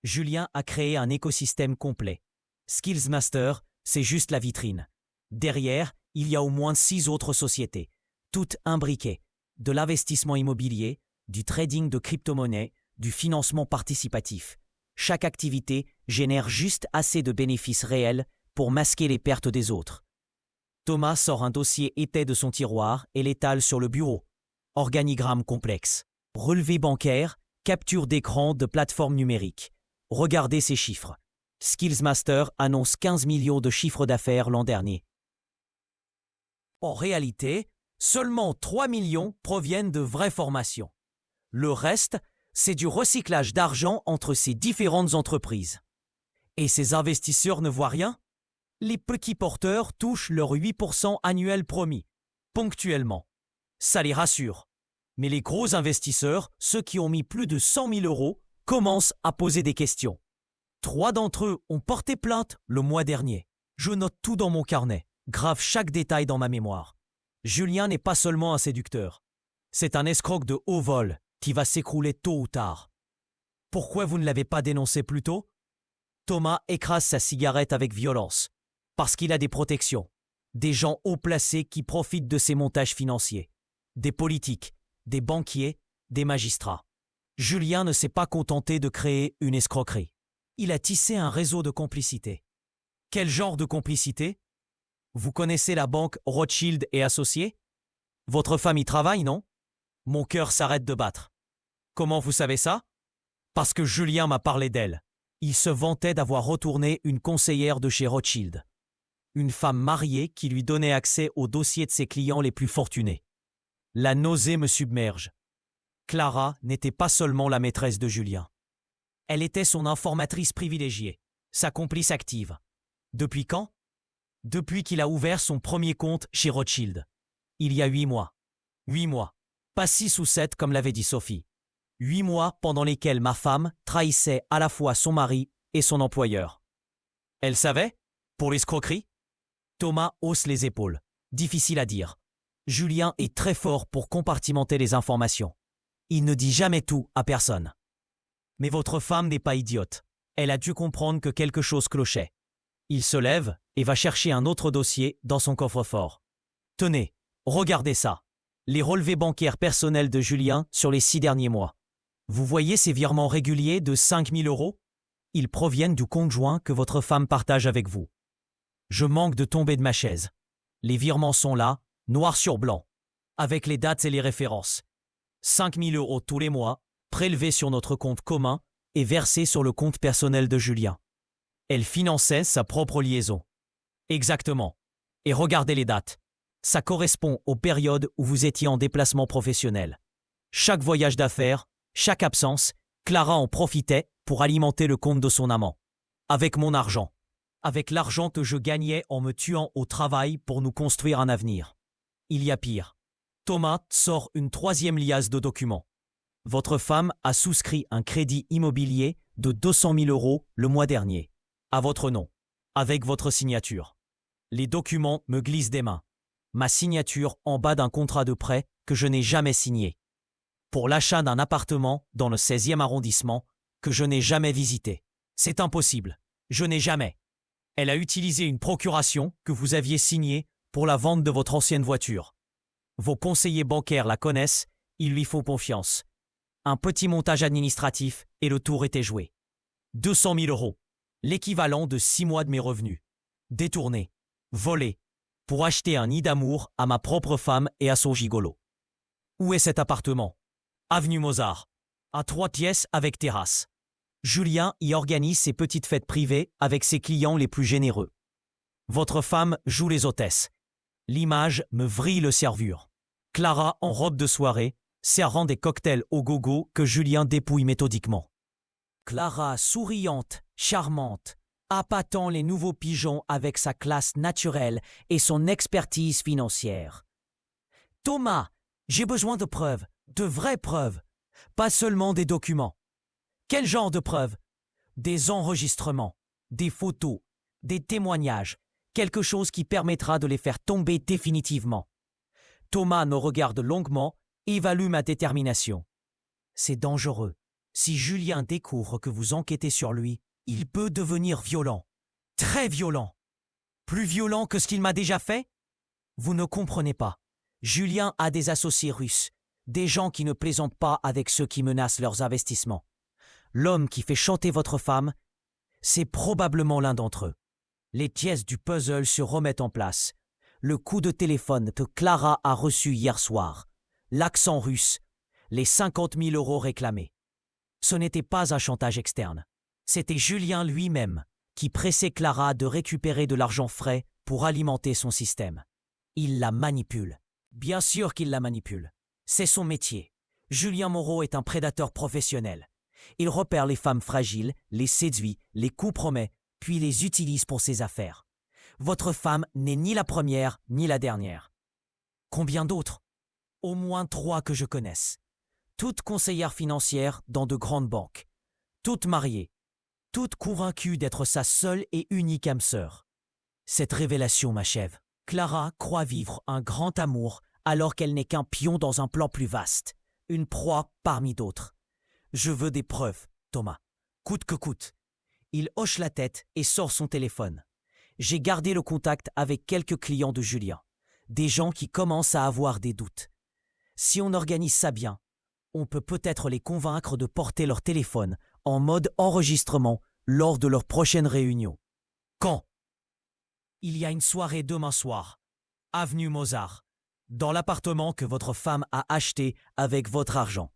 Julien a créé un écosystème complet. Skillsmaster, c'est juste la vitrine. Derrière, il y a au moins 6 autres sociétés, toutes imbriquées. De l'investissement immobilier, du trading de crypto-monnaies, du financement participatif. Chaque activité génère juste assez de bénéfices réels pour masquer les pertes des autres. Thomas sort un dossier épais de son tiroir et l'étale sur le bureau. Organigramme complexe. Relevé bancaire, capture d'écran de plateforme numérique. regardez ces chiffres. Skillsmaster annonce 15 millions de chiffre d'affaires l'an dernier. En réalité, seulement 3 millions proviennent de vraies formations. Le reste, c'est du recyclage d'argent entre ces différentes entreprises. Et ces investisseurs ne voient rien? Les petits porteurs touchent leur 8% annuel promis, ponctuellement. Ça les rassure. Mais les gros investisseurs, ceux qui ont mis plus de 100 000 euros, commencent à poser des questions. 3 d'entre eux ont porté plainte le mois dernier. Je note tout dans mon carnet, grave chaque détail dans ma mémoire. Julien n'est pas seulement un séducteur. C'est un escroc de haut vol qui va s'écrouler tôt ou tard. Pourquoi vous ne l'avez pas dénoncé plus tôt? Thomas écrase sa cigarette avec violence. Parce qu'il a des protections. Des gens haut placés qui profitent de ses montages financiers. Des politiques, des banquiers, des magistrats. Julien ne s'est pas contenté de créer une escroquerie. Il a tissé un réseau de complicité. Quel genre de complicité? Vous connaissez la banque Rothschild et Associés? Votre femme y travaille, non? Mon cœur s'arrête de battre. Comment vous savez ça? Parce que Julien m'a parlé d'elle. Il se vantait d'avoir retourné une conseillère de chez Rothschild. Une femme mariée qui lui donnait accès aux dossiers de ses clients les plus fortunés. La nausée me submerge. Clara n'était pas seulement la maîtresse de Julien. Elle était son informatrice privilégiée, sa complice active. Depuis quand? Depuis qu'il a ouvert son premier compte chez Rothschild. Il y a 8 mois. 8 mois. Pas 6 ou 7 comme l'avait dit Sophie. 8 mois pendant lesquels ma femme trahissait à la fois son mari et son employeur. Elle savait? Pour l'escroquerie? Thomas hausse les épaules. Difficile à dire. Julien est très fort pour compartimenter les informations. Il ne dit jamais tout à personne. Mais votre femme n'est pas idiote. Elle a dû comprendre que quelque chose clochait. Il se lève et va chercher un autre dossier dans son coffre-fort. Tenez, regardez ça. Les relevés bancaires personnels de Julien sur les 6 derniers mois. Vous voyez ces virements réguliers de 5 000 euros? Ils proviennent du compte joint que votre femme partage avec vous. Je manque de tomber de ma chaise. Les virements sont là, noir sur blanc, avec les dates et les références. 5 000 euros tous les mois, prélevés sur notre compte commun et versés sur le compte personnel de Julien. Elle finançait sa propre liaison. Exactement. Et regardez les dates. Ça correspond aux périodes où vous étiez en déplacement professionnel. Chaque voyage d'affaires, chaque absence, Clara en profitait pour alimenter le compte de son amant. Avec mon argent. Avec l'argent que je gagnais en me tuant au travail pour nous construire un avenir. Il y a pire. Thomas sort une 3e liasse de documents. Votre femme a souscrit un crédit immobilier de 200 000 euros le mois dernier. À votre nom. Avec votre signature. Les documents me glissent des mains. Ma signature en bas d'un contrat de prêt que je n'ai jamais signé. Pour l'achat d'un appartement dans le 16e arrondissement que je n'ai jamais visité. C'est impossible. Je n'ai jamais. Elle a utilisé une procuration que vous aviez signée pour la vente de votre ancienne voiture. Vos conseillers bancaires la connaissent, ils lui font confiance. Un petit montage administratif et le tour était joué. 200 000 euros, l'équivalent de 6 mois de mes revenus. Détournés, volés, pour acheter un nid d'amour à ma propre femme et à son gigolo. Où est cet appartement? Avenue Mozart, à 3 pièces avec terrasse. Julien y organise ses petites fêtes privées avec ses clients les plus généreux. Votre femme joue les hôtesses. L'image me vrille le cervure. Clara en robe de soirée, servant des cocktails au gogo que Julien dépouille méthodiquement. Clara souriante, charmante, appâtant les nouveaux pigeons avec sa classe naturelle et son expertise financière. Thomas, j'ai besoin de preuves, de vraies preuves, pas seulement des documents. Quel genre de preuves? Des enregistrements, des photos, des témoignages, quelque chose qui permettra de les faire tomber définitivement. Thomas me regarde longuement, évalue ma détermination. C'est dangereux. Si Julien découvre que vous enquêtez sur lui, il peut devenir violent. Très violent. Plus violent que ce qu'il m'a déjà fait? Vous ne comprenez pas. Julien a des associés russes, des gens qui ne plaisantent pas avec ceux qui menacent leurs investissements. L'homme qui fait chanter votre femme, c'est probablement l'un d'entre eux. Les pièces du puzzle se remettent en place. Le coup de téléphone que Clara a reçu hier soir, l'accent russe, les 50 000 euros réclamés. Ce n'était pas un chantage externe. C'était Julien lui-même qui pressait Clara de récupérer de l'argent frais pour alimenter son système. Il la manipule. Bien sûr qu'il la manipule. C'est son métier. Julien Moreau est un prédateur professionnel. Il repère les femmes fragiles, les séduit, les compromet, puis les utilise pour ses affaires. Votre femme n'est ni la première ni la dernière. Combien d'autres? Au moins 3 que je connaisse. Toutes conseillères financières dans de grandes banques. Toutes mariées. Toutes convaincues d'être sa seule et unique âme sœur. Cette révélation m'achève. Clara croit vivre un grand amour alors qu'elle n'est qu'un pion dans un plan plus vaste. Une proie parmi d'autres. Je veux des preuves, Thomas. Coûte que coûte. Il hoche la tête et sort son téléphone. J'ai gardé le contact avec quelques clients de Julien. Des gens qui commencent à avoir des doutes. Si on organise ça bien, on peut peut-être les convaincre de porter leur téléphone en mode enregistrement lors de leur prochaine réunion. Quand? Il y a une soirée demain soir, avenue Mozart, dans l'appartement que votre femme a acheté avec votre argent.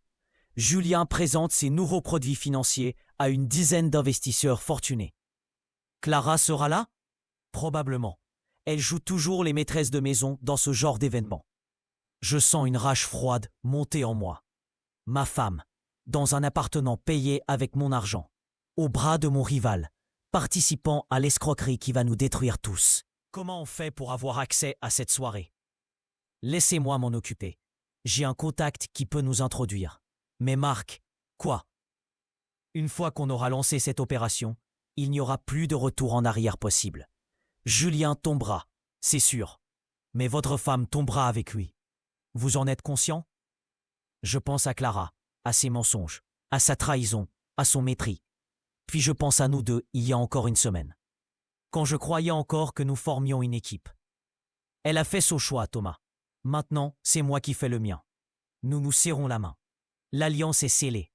Julien présente ses nouveaux produits financiers à une dizaine d'investisseurs fortunés. Clara sera là? Probablement. Elle joue toujours les maîtresses de maison dans ce genre d'événement. Je sens une rage froide monter en moi. Ma femme, dans un appartement payé avec mon argent, au bras de mon rival, participant à l'escroquerie qui va nous détruire tous. Comment on fait pour avoir accès à cette soirée? Laissez-moi m'en occuper. J'ai un contact qui peut nous introduire. Mais Marc, quoi? Une fois qu'on aura lancé cette opération, il n'y aura plus de retour en arrière possible. Julien tombera, c'est sûr. Mais votre femme tombera avec lui. Vous en êtes conscient? Je pense à Clara, à ses mensonges, à sa trahison, à son mépris. Puis je pense à nous deux il y a encore une semaine. Quand je croyais encore que nous formions une équipe. Elle a fait son choix, Thomas. Maintenant, c'est moi qui fais le mien. Nous nous serrons la main. L'alliance est scellée.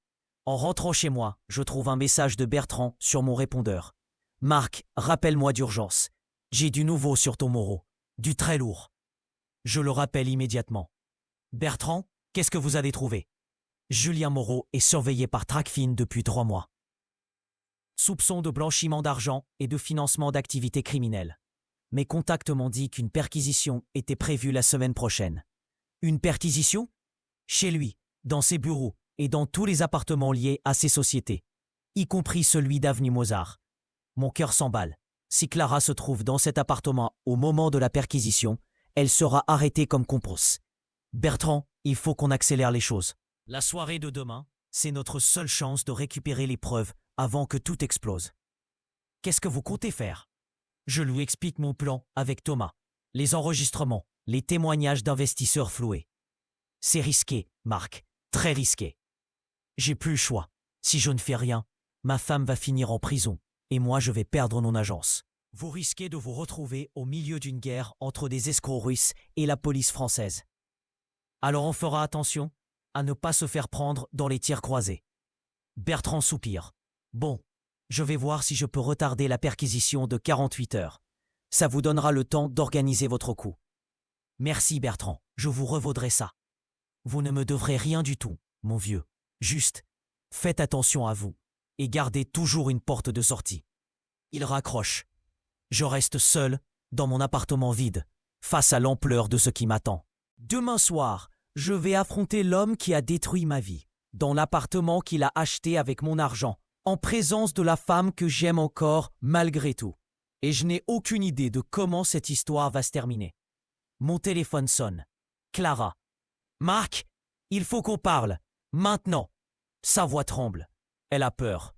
En rentrant chez moi, je trouve un message de Bertrand sur mon répondeur. Marc, rappelle-moi d'urgence. J'ai du nouveau sur ton Moreau. Du très lourd. Je le rappelle immédiatement. Bertrand, qu'est-ce que vous avez trouvé? Julien Moreau est surveillé par Tracfin depuis 3 mois. Soupçon de blanchiment d'argent et de financement d'activités criminelles. Mes contacts m'ont dit qu'une perquisition était prévue la semaine prochaine. Une perquisition? Chez lui, dans ses bureaux et dans tous les appartements liés à ses sociétés, y compris celui d'avenue Mozart. Mon cœur s'emballe. Si Clara se trouve dans cet appartement au moment de la perquisition, elle sera arrêtée comme complice. Bertrand, il faut qu'on accélère les choses. La soirée de demain, c'est notre seule chance de récupérer les preuves avant que tout explose. Qu'est-ce que vous comptez faire? Je lui explique mon plan avec Thomas. Les enregistrements, les témoignages d'investisseurs floués. C'est risqué, Marc, très risqué. J'ai plus le choix. Si je ne fais rien, ma femme va finir en prison et moi je vais perdre mon agence. Vous risquez de vous retrouver au milieu d'une guerre entre des escrocs russes et la police française. Alors on fera attention à ne pas se faire prendre dans les tirs croisés. Bertrand soupire. Bon, je vais voir si je peux retarder la perquisition de 48 heures. Ça vous donnera le temps d'organiser votre coup. Merci Bertrand, je vous revaudrai ça. Vous ne me devrez rien du tout, mon vieux. Juste, faites attention à vous et gardez toujours une porte de sortie. Il raccroche. Je reste seul dans mon appartement vide, face à l'ampleur de ce qui m'attend. Demain soir, je vais affronter l'homme qui a détruit ma vie, dans l'appartement qu'il a acheté avec mon argent, en présence de la femme que j'aime encore malgré tout. Et je n'ai aucune idée de comment cette histoire va se terminer. Mon téléphone sonne. Clara. Marc, il faut qu'on parle. Maintenant. Sa voix tremble. Elle a peur.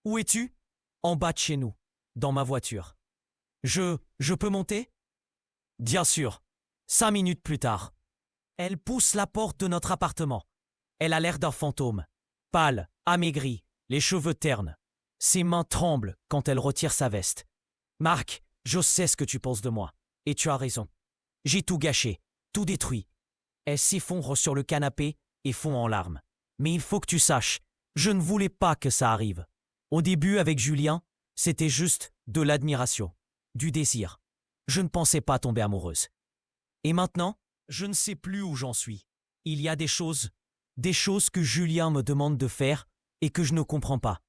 Où es-tu? En bas de chez nous, dans ma voiture. Je peux monter? Bien sûr. 5 minutes plus tard. Elle pousse la porte de notre appartement. Elle a l'air d'un fantôme. Pâle, amaigrie, les cheveux ternes. Ses mains tremblent quand elle retire sa veste. Marc, je sais ce que tu penses de moi. Et tu as raison. J'ai tout gâché, tout détruit. Elle s'effondre sur le canapé et fond en larmes. Mais il faut que tu saches, je ne voulais pas que ça arrive. Au début, avec Julien, c'était juste de l'admiration, du désir. Je ne pensais pas tomber amoureuse. Et maintenant, je ne sais plus où j'en suis. Il y a des choses que Julien me demande de faire et que je ne comprends pas.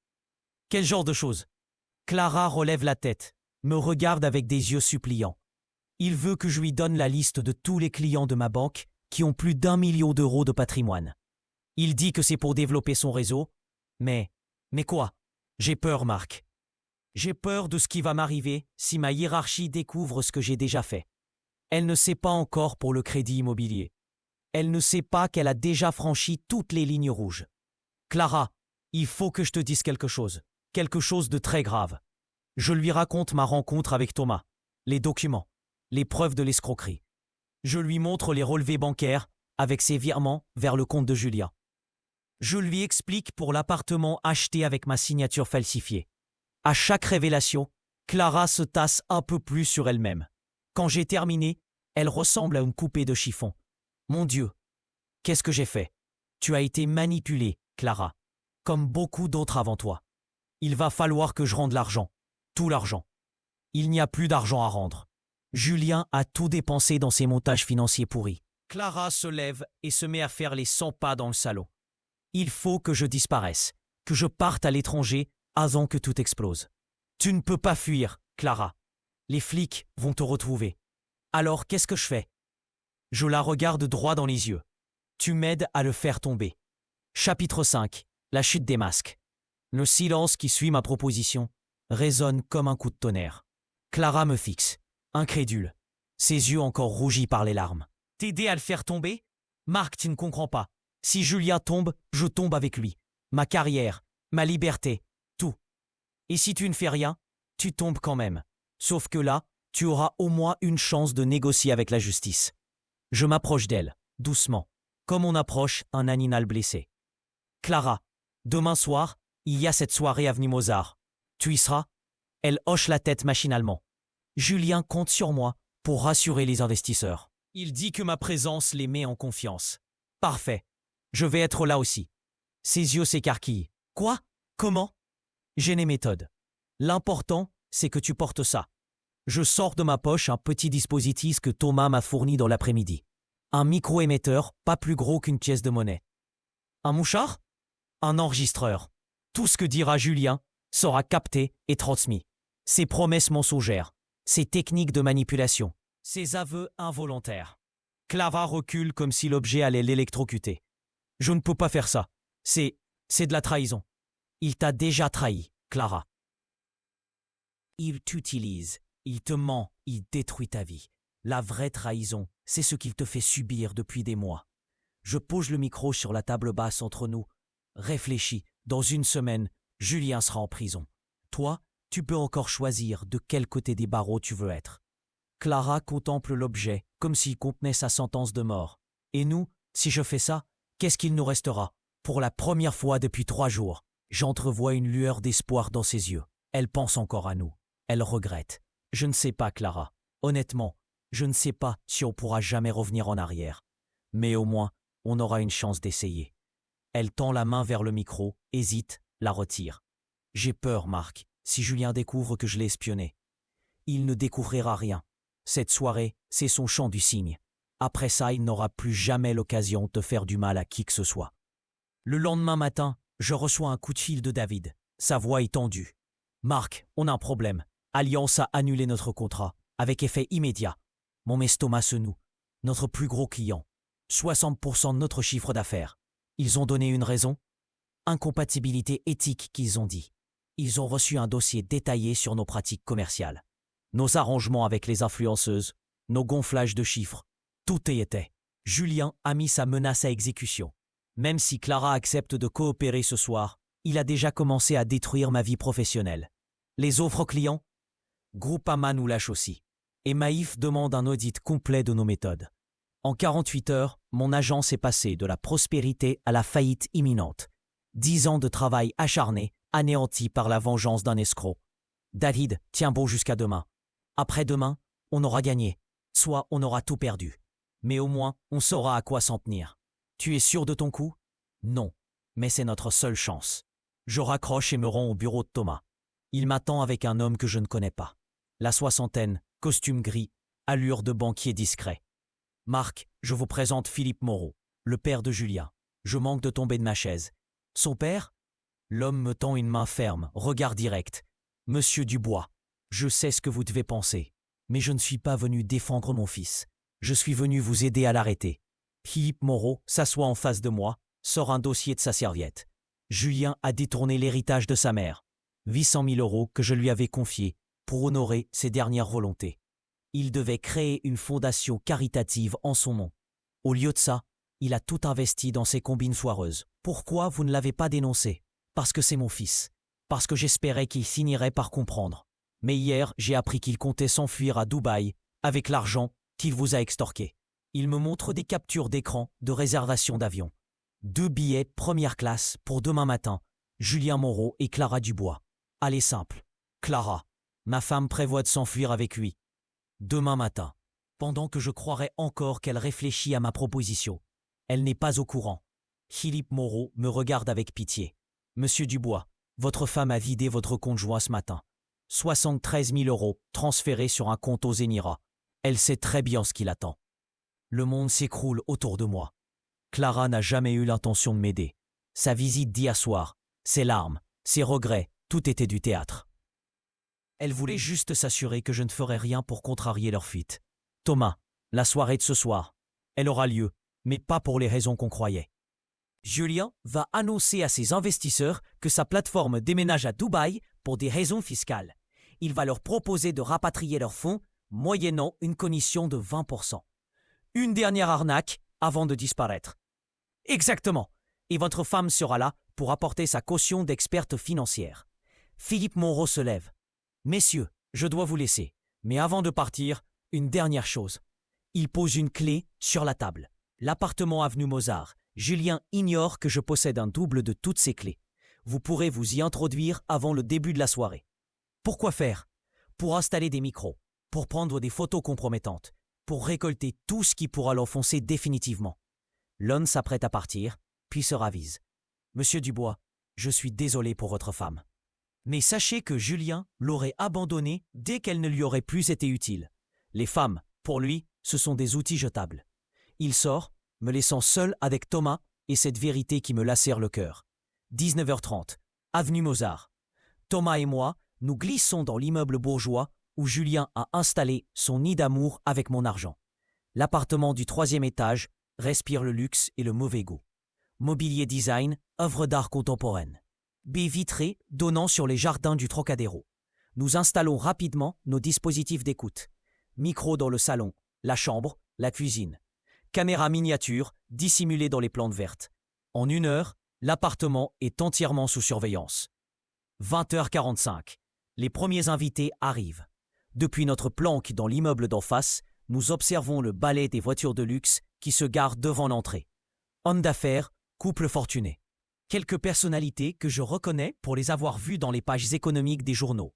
Quel genre de choses? Clara relève la tête, me regarde avec des yeux suppliants. Il veut que je lui donne la liste de tous les clients de ma banque qui ont plus d'1 million d'euros de patrimoine. Il dit que c'est pour développer son réseau. Mais quoi? J'ai peur, Marc. J'ai peur de ce qui va m'arriver si ma hiérarchie découvre ce que j'ai déjà fait. Elle ne sait pas encore pour le crédit immobilier. Elle ne sait pas qu'elle a déjà franchi toutes les lignes rouges. Clara, il faut que je te dise quelque chose de très grave. Je lui raconte ma rencontre avec Thomas, les documents, les preuves de l'escroquerie. Je lui montre les relevés bancaires avec ses virements vers le compte de Julien. Je lui explique pour l'appartement acheté avec ma signature falsifiée. À chaque révélation, Clara se tasse un peu plus sur elle-même. Quand j'ai terminé, elle ressemble à une coupée de chiffon. Mon Dieu, qu'est-ce que j'ai fait? Tu as été manipulée, Clara, comme beaucoup d'autres avant toi. Il va falloir que je rende l'argent, tout l'argent. Il n'y a plus d'argent à rendre. Julien a tout dépensé dans ses montages financiers pourris. Clara se lève et se met à faire les 100 pas dans le salon. Il faut que je disparaisse, que je parte à l'étranger avant que tout explose. Tu ne peux pas fuir, Clara. Les flics vont te retrouver. Alors qu'est-ce que je fais? Je la regarde droit dans les yeux. Tu m'aides à le faire tomber. Chapitre 5. La chute des masques. Le silence qui suit ma proposition résonne comme un coup de tonnerre. Clara me fixe, incrédule, ses yeux encore rougis par les larmes. T'aider à le faire tomber? Marc, tu ne comprends pas. Si Julien tombe, je tombe avec lui. Ma carrière, ma liberté, tout. Et si tu ne fais rien, tu tombes quand même. Sauf que là, tu auras au moins une chance de négocier avec la justice. Je m'approche d'elle, doucement, comme on approche un animal blessé. Clara, demain soir, il y a cette soirée avenue Mozart. Tu y seras? Elle hoche la tête machinalement. Julien compte sur moi pour rassurer les investisseurs. Il dit que ma présence les met en confiance. Parfait. Je vais être là aussi. Ses yeux s'écarquillent. Quoi? Comment? J'ai les méthodes. L'important, c'est que tu portes ça. Je sors de ma poche un petit dispositif que Thomas m'a fourni dans l'après-midi. Un micro-émetteur pas plus gros qu'une pièce de monnaie. Un mouchard? Un enregistreur. Tout ce que dira Julien sera capté et transmis. Ses promesses mensongères, ses techniques de manipulation, ses aveux involontaires. Clara recule comme si l'objet allait l'électrocuter. Je ne peux pas faire ça. C'est de la trahison. Il t'a déjà trahi, Clara. Il t'utilise, il te ment, il détruit ta vie. La vraie trahison, c'est ce qu'il te fait subir depuis des mois. Je pose le micro sur la table basse entre nous. Réfléchis, dans une semaine, Julien sera en prison. Toi, tu peux encore choisir de quel côté des barreaux tu veux être. Clara contemple l'objet comme s'il contenait sa sentence de mort. Et nous, si je fais ça, qu'est-ce qu'il nous restera? Pour la première fois depuis 3 jours, j'entrevois une lueur d'espoir dans ses yeux. Elle pense encore à nous. Elle regrette. Je ne sais pas, Clara. Honnêtement, je ne sais pas si on pourra jamais revenir en arrière. Mais au moins, on aura une chance d'essayer. Elle tend la main vers le micro, hésite, la retire. J'ai peur, Marc, si Julien découvre que je l'ai espionné. Il ne découvrira rien. Cette soirée, c'est son chant du cygne. Après ça, il n'aura plus jamais l'occasion de faire du mal à qui que ce soit. Le lendemain matin, je reçois un coup de fil de David. Sa voix est tendue. Marc, on a un problème. Alliance a annulé notre contrat, avec effet immédiat. Mon estomac se noue. Notre plus gros client. 60% de notre chiffre d'affaires. Ils ont donné une raison? Incompatibilité éthique qu'ils ont dit. Ils ont reçu un dossier détaillé sur nos pratiques commerciales. Nos arrangements avec les influenceuses, nos gonflages de chiffres, tout y était. Julien a mis sa menace à exécution. Même si Clara accepte de coopérer ce soir, il a déjà commencé à détruire ma vie professionnelle. Les offres clients? Groupama nous lâche aussi. Et Maïf demande un audit complet de nos méthodes. En 48 heures, mon agence est passée de la prospérité à la faillite imminente. 10 ans de travail acharné, anéanti par la vengeance d'un escroc. David tient bon jusqu'à demain. Après-demain, on aura gagné. Soit on aura tout perdu. Mais au moins, on saura à quoi s'en tenir. Tu es sûr de ton coup? Non. Mais c'est notre seule chance. Je raccroche et me rends au bureau de Thomas. Il m'attend avec un homme que je ne connais pas. La soixantaine, costume gris, allure de banquier discret. Marc, je vous présente Philippe Moreau, le père de Julien. Je manque de tomber de ma chaise. Son père? L'homme me tend une main ferme, regard direct. Monsieur Dubois, je sais ce que vous devez penser, mais je ne suis pas venu défendre mon fils. Je suis venu vous aider à l'arrêter. Philippe Moreau s'assoit en face de moi, sort un dossier de sa serviette. Julien a détourné l'héritage de sa mère, 800 000 € que je lui avais confiés pour honorer ses dernières volontés. Il devait créer une fondation caritative en son nom. Au lieu de ça, il a tout investi dans ses combines foireuses. Pourquoi vous ne l'avez pas dénoncé? Parce que c'est mon fils. Parce que j'espérais qu'il finirait par comprendre. Mais hier, j'ai appris qu'il comptait s'enfuir à Dubaï avec l'argent qu'il vous a extorqué. Il me montre des captures d'écran de réservation d'avion. 2 billets première classe pour demain matin. Julien Moreau et Clara Dubois. Allez simple. Clara, ma femme prévoit de s'enfuir avec lui. Demain matin. Pendant que je croirais encore qu'elle réfléchit à ma proposition. Elle n'est pas au courant. Philippe Moreau me regarde avec pitié. Monsieur Dubois, votre femme a vidé votre compte joint ce matin. 73 000 € transférés sur un compte aux Émirats. Elle sait très bien ce qui l'attend. Le monde s'écroule autour de moi. Clara n'a jamais eu l'intention de m'aider. Sa visite d'hier soir, ses larmes, ses regrets, tout était du théâtre. Elle voulait juste s'assurer que je ne ferais rien pour contrarier leur fuite. Thomas, la soirée de ce soir, elle aura lieu, mais pas pour les raisons qu'on croyait. Julien va annoncer à ses investisseurs que sa plateforme déménage à Dubaï pour des raisons fiscales. Il va leur proposer de rapatrier leurs fonds moyennant une commission de 20%. Une dernière arnaque avant de disparaître. Exactement. Et votre femme sera là pour apporter sa caution d'experte financière. Philippe Moreau se lève. Messieurs, je dois vous laisser. Mais avant de partir, une dernière chose. Il pose une clé sur la table. L'appartement avenue Mozart. Julien ignore que je possède un double de toutes ces clés. Vous pourrez vous y introduire avant le début de la soirée. Pourquoi faire? Pour installer des micros, pour prendre des photos compromettantes, pour récolter tout ce qui pourra l'enfoncer définitivement. L'homme s'apprête à partir, puis se ravise. Monsieur Dubois, je suis désolé pour votre femme. Mais sachez que Julien l'aurait abandonnée dès qu'elle ne lui aurait plus été utile. Les femmes, pour lui, ce sont des outils jetables. Il sort, me laissant seul avec Thomas et cette vérité qui me lacère le cœur. 19h30, avenue Mozart. Thomas et moi, nous glissons dans l'immeuble bourgeois où Julien a installé son nid d'amour avec mon argent. L'appartement du 3e étage respire le luxe et le mauvais goût. Mobilier design, œuvre d'art contemporaine. Baies vitrées donnant sur les jardins du Trocadéro. Nous installons rapidement nos dispositifs d'écoute. Micro dans le salon, la chambre, la cuisine. Caméra miniature dissimulée dans les plantes vertes. En 1 heure, l'appartement est entièrement sous surveillance. 20h45. Les premiers invités arrivent. Depuis notre planque dans l'immeuble d'en face, nous observons le balai des voitures de luxe qui se garent devant l'entrée. Homme d'affaires, couple fortuné. Quelques personnalités que je reconnais pour les avoir vues dans les pages économiques des journaux.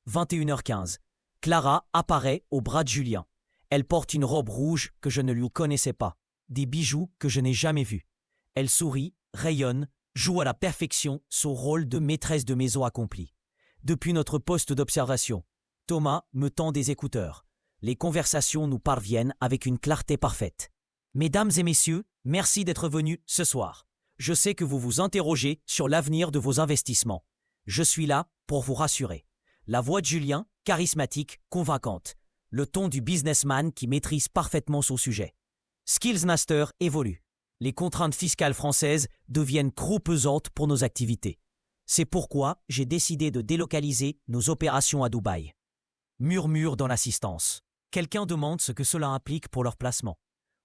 21h15. Clara apparaît au bras de Julien. Elle porte une robe rouge que je ne lui connaissais pas, des bijoux que je n'ai jamais vus. Elle sourit, rayonne, joue à la perfection son rôle de maîtresse de maison accomplie. Depuis notre poste d'observation, Thomas me tend des écouteurs. Les conversations nous parviennent avec une clarté parfaite. Mesdames et messieurs, merci d'être venus ce soir. Je sais que vous vous interrogez sur l'avenir de vos investissements. Je suis là pour vous rassurer. La voix de Julien, charismatique, convaincante. Le ton du businessman qui maîtrise parfaitement son sujet. Skills Master évolue. Les contraintes fiscales françaises deviennent trop pesantes pour nos activités. C'est pourquoi j'ai décidé de délocaliser nos opérations à Dubaï. Murmure dans l'assistance. Quelqu'un demande ce que cela implique pour leur placement.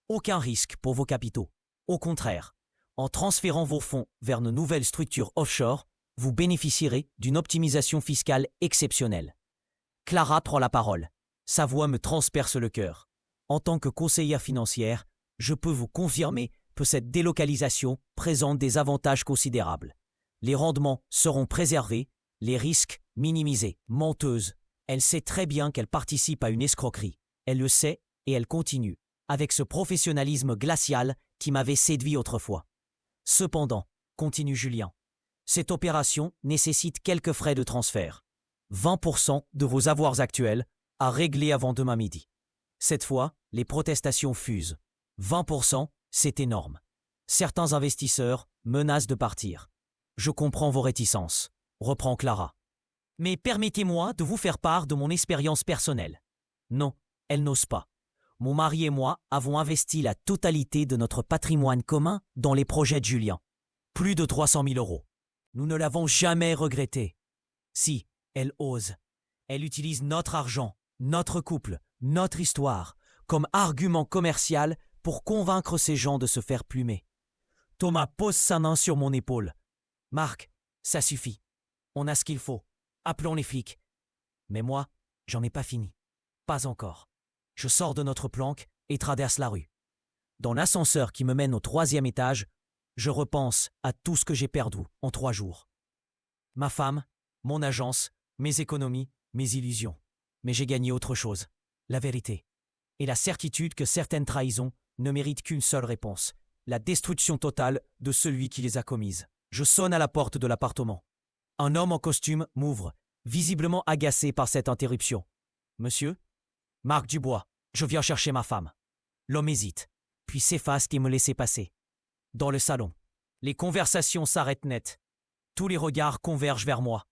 Aucun risque pour vos capitaux. Au contraire, en transférant vos fonds vers nos nouvelles structures offshore, vous bénéficierez d'une optimisation fiscale exceptionnelle. Clara prend la parole. Sa voix me transperce le cœur. En tant que conseillère financière, je peux vous confirmer que cette délocalisation présente des avantages considérables. Les rendements seront préservés, les risques minimisés. Menteuse, elle sait très bien qu'elle participe à une escroquerie. Elle le sait et elle continue, avec ce professionnalisme glacial qui m'avait séduit autrefois. Cependant, continue Julien, cette opération nécessite quelques frais de transfert. 20% de vos avoirs actuels à régler avant demain midi. Cette fois, les protestations fusent. 20%, c'est énorme. Certains investisseurs menacent de partir. Je comprends vos réticences, reprend Clara. Mais permettez-moi de vous faire part de mon expérience personnelle. Non, elle n'ose pas. Mon mari et moi avons investi la totalité de notre patrimoine commun dans les projets de Julien. Plus de 300 000 euros. Nous ne l'avons jamais regretté. Si, elle ose. Elle utilise notre argent, notre couple, notre histoire, comme argument commercial pour convaincre ces gens de se faire plumer. Thomas pose sa main sur mon épaule. Marc, ça suffit. On a ce qu'il faut. Appelons les flics. Mais moi, j'en ai pas fini. Pas encore. Je sors de notre planque et traverse la rue. Dans l'ascenseur qui me mène au 3e étage, je repense à tout ce que j'ai perdu en 3 jours. Ma femme, mon agence, mes économies, mes illusions. Mais j'ai gagné autre chose, la vérité. Et la certitude que certaines trahisons ne méritent qu'une seule réponse, la destruction totale de celui qui les a commises. Je sonne à la porte de l'appartement. Un homme en costume m'ouvre, visiblement agacé par cette interruption. « Monsieur ?» ?»« Marc Dubois, je viens chercher ma femme. » L'homme hésite, puis s'efface et me laisse passer. Dans le salon, les conversations s'arrêtent net. Tous les regards convergent vers moi.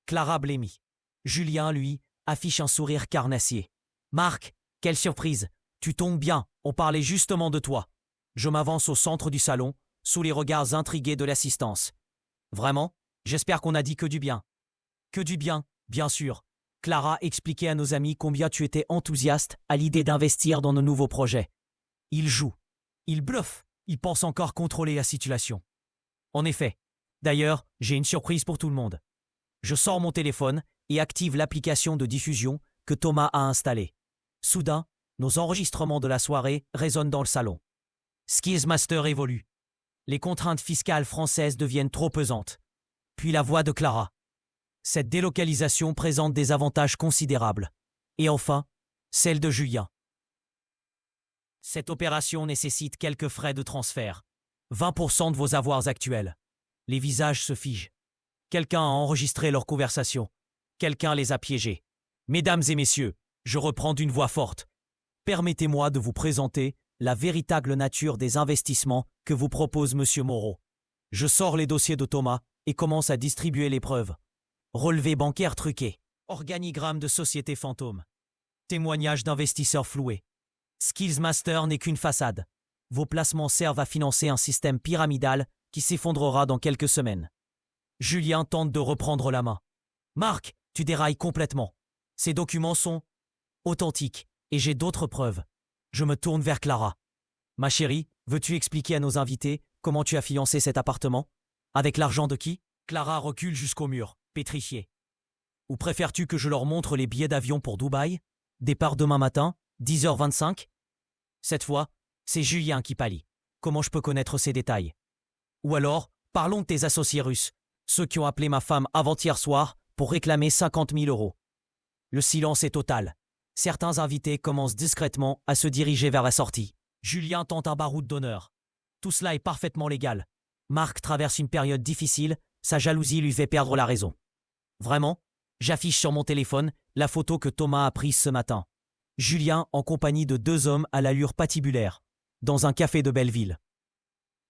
Clara blêmit. Julien, lui, affiche un sourire carnassier. « Marc, quelle surprise! Tu tombes bien, on parlait justement de toi. » Je m'avance au centre du salon, sous les regards intrigués de l'assistance. « Vraiment? J'espère qu'on a dit que du bien. »« Que du bien, bien sûr. » Clara expliquait à nos amis combien tu étais enthousiaste à l'idée d'investir dans nos nouveaux projets. Il joue. Il bluffe. Il pense encore contrôler la situation. En effet. D'ailleurs, j'ai une surprise pour tout le monde. Je sors mon téléphone et active l'application de diffusion que Thomas a installée. Soudain, nos enregistrements de la soirée résonnent dans le salon. Skillsmaster évolue. Les contraintes fiscales françaises deviennent trop pesantes. Puis la voix de Clara. Cette délocalisation présente des avantages considérables. Et enfin, celle de Julien. Cette opération nécessite quelques frais de transfert. 20% de vos avoirs actuels. Les visages se figent. Quelqu'un a enregistré leur conversation. Quelqu'un les a piégés. Mesdames et messieurs, je reprends d'une voix forte. Permettez-moi de vous présenter la véritable nature des investissements que vous propose M. Moreau. Je sors les dossiers de Thomas et commence à distribuer les preuves. Relevés bancaires truqués, organigramme de sociétés fantômes, témoignages d'investisseurs floués. Skillsmaster n'est qu'une façade. Vos placements servent à financer un système pyramidal qui s'effondrera dans quelques semaines. Julien tente de reprendre la main. Marc, tu dérailles complètement. Ces documents sont authentiques et j'ai d'autres preuves. Je me tourne vers Clara. Ma chérie, veux-tu expliquer à nos invités comment tu as financé cet appartement? Avec l'argent de qui? Clara recule jusqu'au mur, pétrifiée. Ou préfères-tu que je leur montre les billets d'avion pour Dubaï? Départ demain matin, 10h25? Cette fois, c'est Julien qui pâlit. Comment je peux connaître ces détails? Ou alors, parlons de tes associés russes, ceux qui ont appelé ma femme avant-hier soir pour réclamer 50 000 euros. Le silence est total. Certains invités commencent discrètement à se diriger vers la sortie. Julien tente un baroud d'honneur. Tout cela est parfaitement légal. Marc traverse une période difficile, sa jalousie lui fait perdre la raison. Vraiment, j'affiche sur mon téléphone la photo que Thomas a prise ce matin. Julien en compagnie de 2 hommes à l'allure patibulaire, dans un café de Belleville.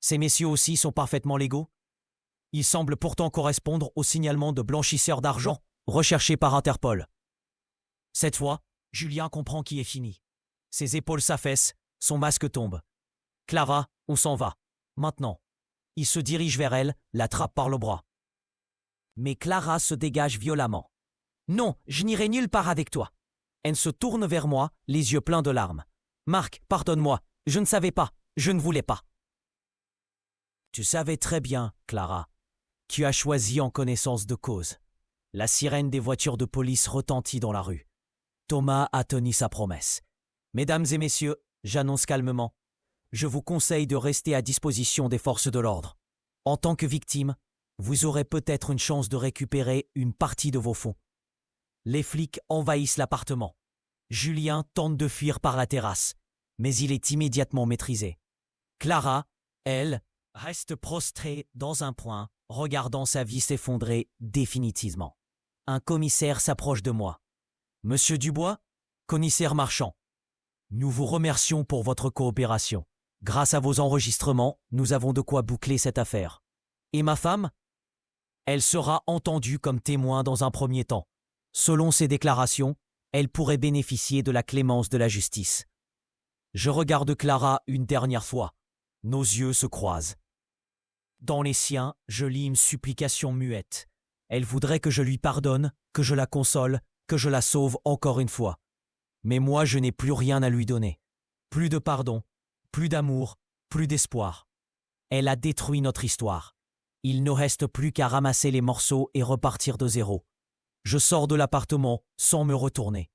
Ces messieurs aussi sont parfaitement légaux. Ils semblent pourtant correspondre au signalement de blanchisseurs d'argent recherché par Interpol. Cette fois, Julien comprend qui est fini. Ses épaules s'affaissent, son masque tombe. Clara, on s'en va. Maintenant. Il se dirige vers elle, l'attrape par le bras. Mais Clara se dégage violemment. Non, je n'irai nulle part avec toi. Elle se tourne vers moi, les yeux pleins de larmes. Marc, pardonne-moi, je ne savais pas, je ne voulais pas. Tu savais très bien, Clara. Tu as choisi en connaissance de cause. La sirène des voitures de police retentit dans la rue. Thomas a tenu sa promesse. Mesdames et messieurs, j'annonce calmement. Je vous conseille de rester à disposition des forces de l'ordre. En tant que victime, vous aurez peut-être une chance de récupérer une partie de vos fonds. Les flics envahissent l'appartement. Julien tente de fuir par la terrasse, mais il est immédiatement maîtrisé. Clara, elle, reste prostrée dans un point, regardant sa vie s'effondrer définitivement. Un commissaire s'approche de moi. « Monsieur Dubois, commissaire Marchand, nous vous remercions pour votre coopération. Grâce à vos enregistrements, nous avons de quoi boucler cette affaire. Et ma femme? Elle sera entendue comme témoin dans un premier temps. Selon ses déclarations, elle pourrait bénéficier de la clémence de la justice. Je regarde Clara une dernière fois. Nos yeux se croisent. Dans les siens, je lis une supplication muette. Elle voudrait que je lui pardonne, que je la console, que je la sauve encore une fois. Mais moi, je n'ai plus rien à lui donner. Plus de pardon, plus d'amour, plus d'espoir. Elle a détruit notre histoire. Il ne reste plus qu'à ramasser les morceaux et repartir de zéro. Je sors de l'appartement sans me retourner.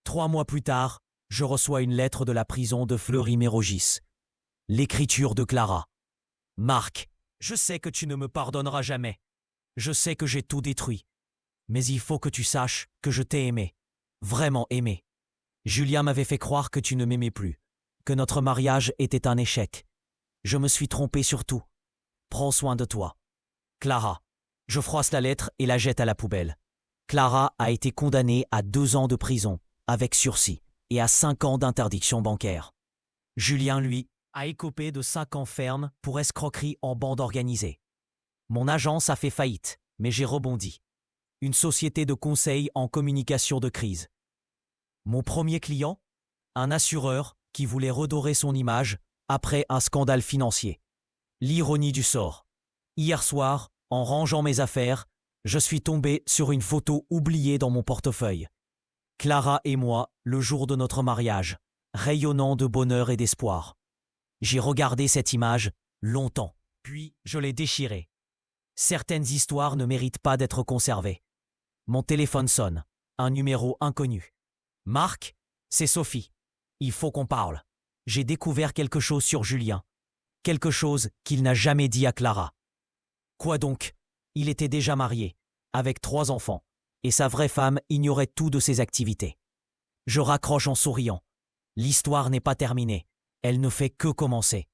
3 mois plus tard, je reçois une lettre de la prison de Fleury-Mérogis. L'écriture de Clara. Marc, je sais que tu ne me pardonneras jamais. Je sais que j'ai tout détruit. Mais il faut que tu saches que je t'ai aimé. Vraiment aimé. Julien m'avait fait croire que tu ne m'aimais plus, que notre mariage était un échec. Je me suis trompé sur tout. Prends soin de toi. Clara. Je froisse la lettre et la jette à la poubelle. Clara a été condamnée à 2 ans de prison, avec sursis, et à 5 ans d'interdiction bancaire. Julien, lui, a écopé de 5 ans ferme pour escroquerie en bande organisée. Mon agence a fait faillite, mais j'ai rebondi. Une société de conseil en communication de crise. Mon premier client, un assureur qui voulait redorer son image après un scandale financier. L'ironie du sort. Hier soir, en rangeant mes affaires, je suis tombé sur une photo oubliée dans mon portefeuille. Clara et moi, le jour de notre mariage, rayonnant de bonheur et d'espoir. J'ai regardé cette image longtemps, puis je l'ai déchirée. Certaines histoires ne méritent pas d'être conservées. Mon téléphone sonne, un numéro inconnu. Marc, c'est Sophie. Il faut qu'on parle. J'ai découvert quelque chose sur Julien. Quelque chose qu'il n'a jamais dit à Clara. Quoi donc? Il était déjà marié, avec 3 enfants, et sa vraie femme ignorait tout de ses activités. Je raccroche en souriant. L'histoire n'est pas terminée. Elle ne fait que commencer.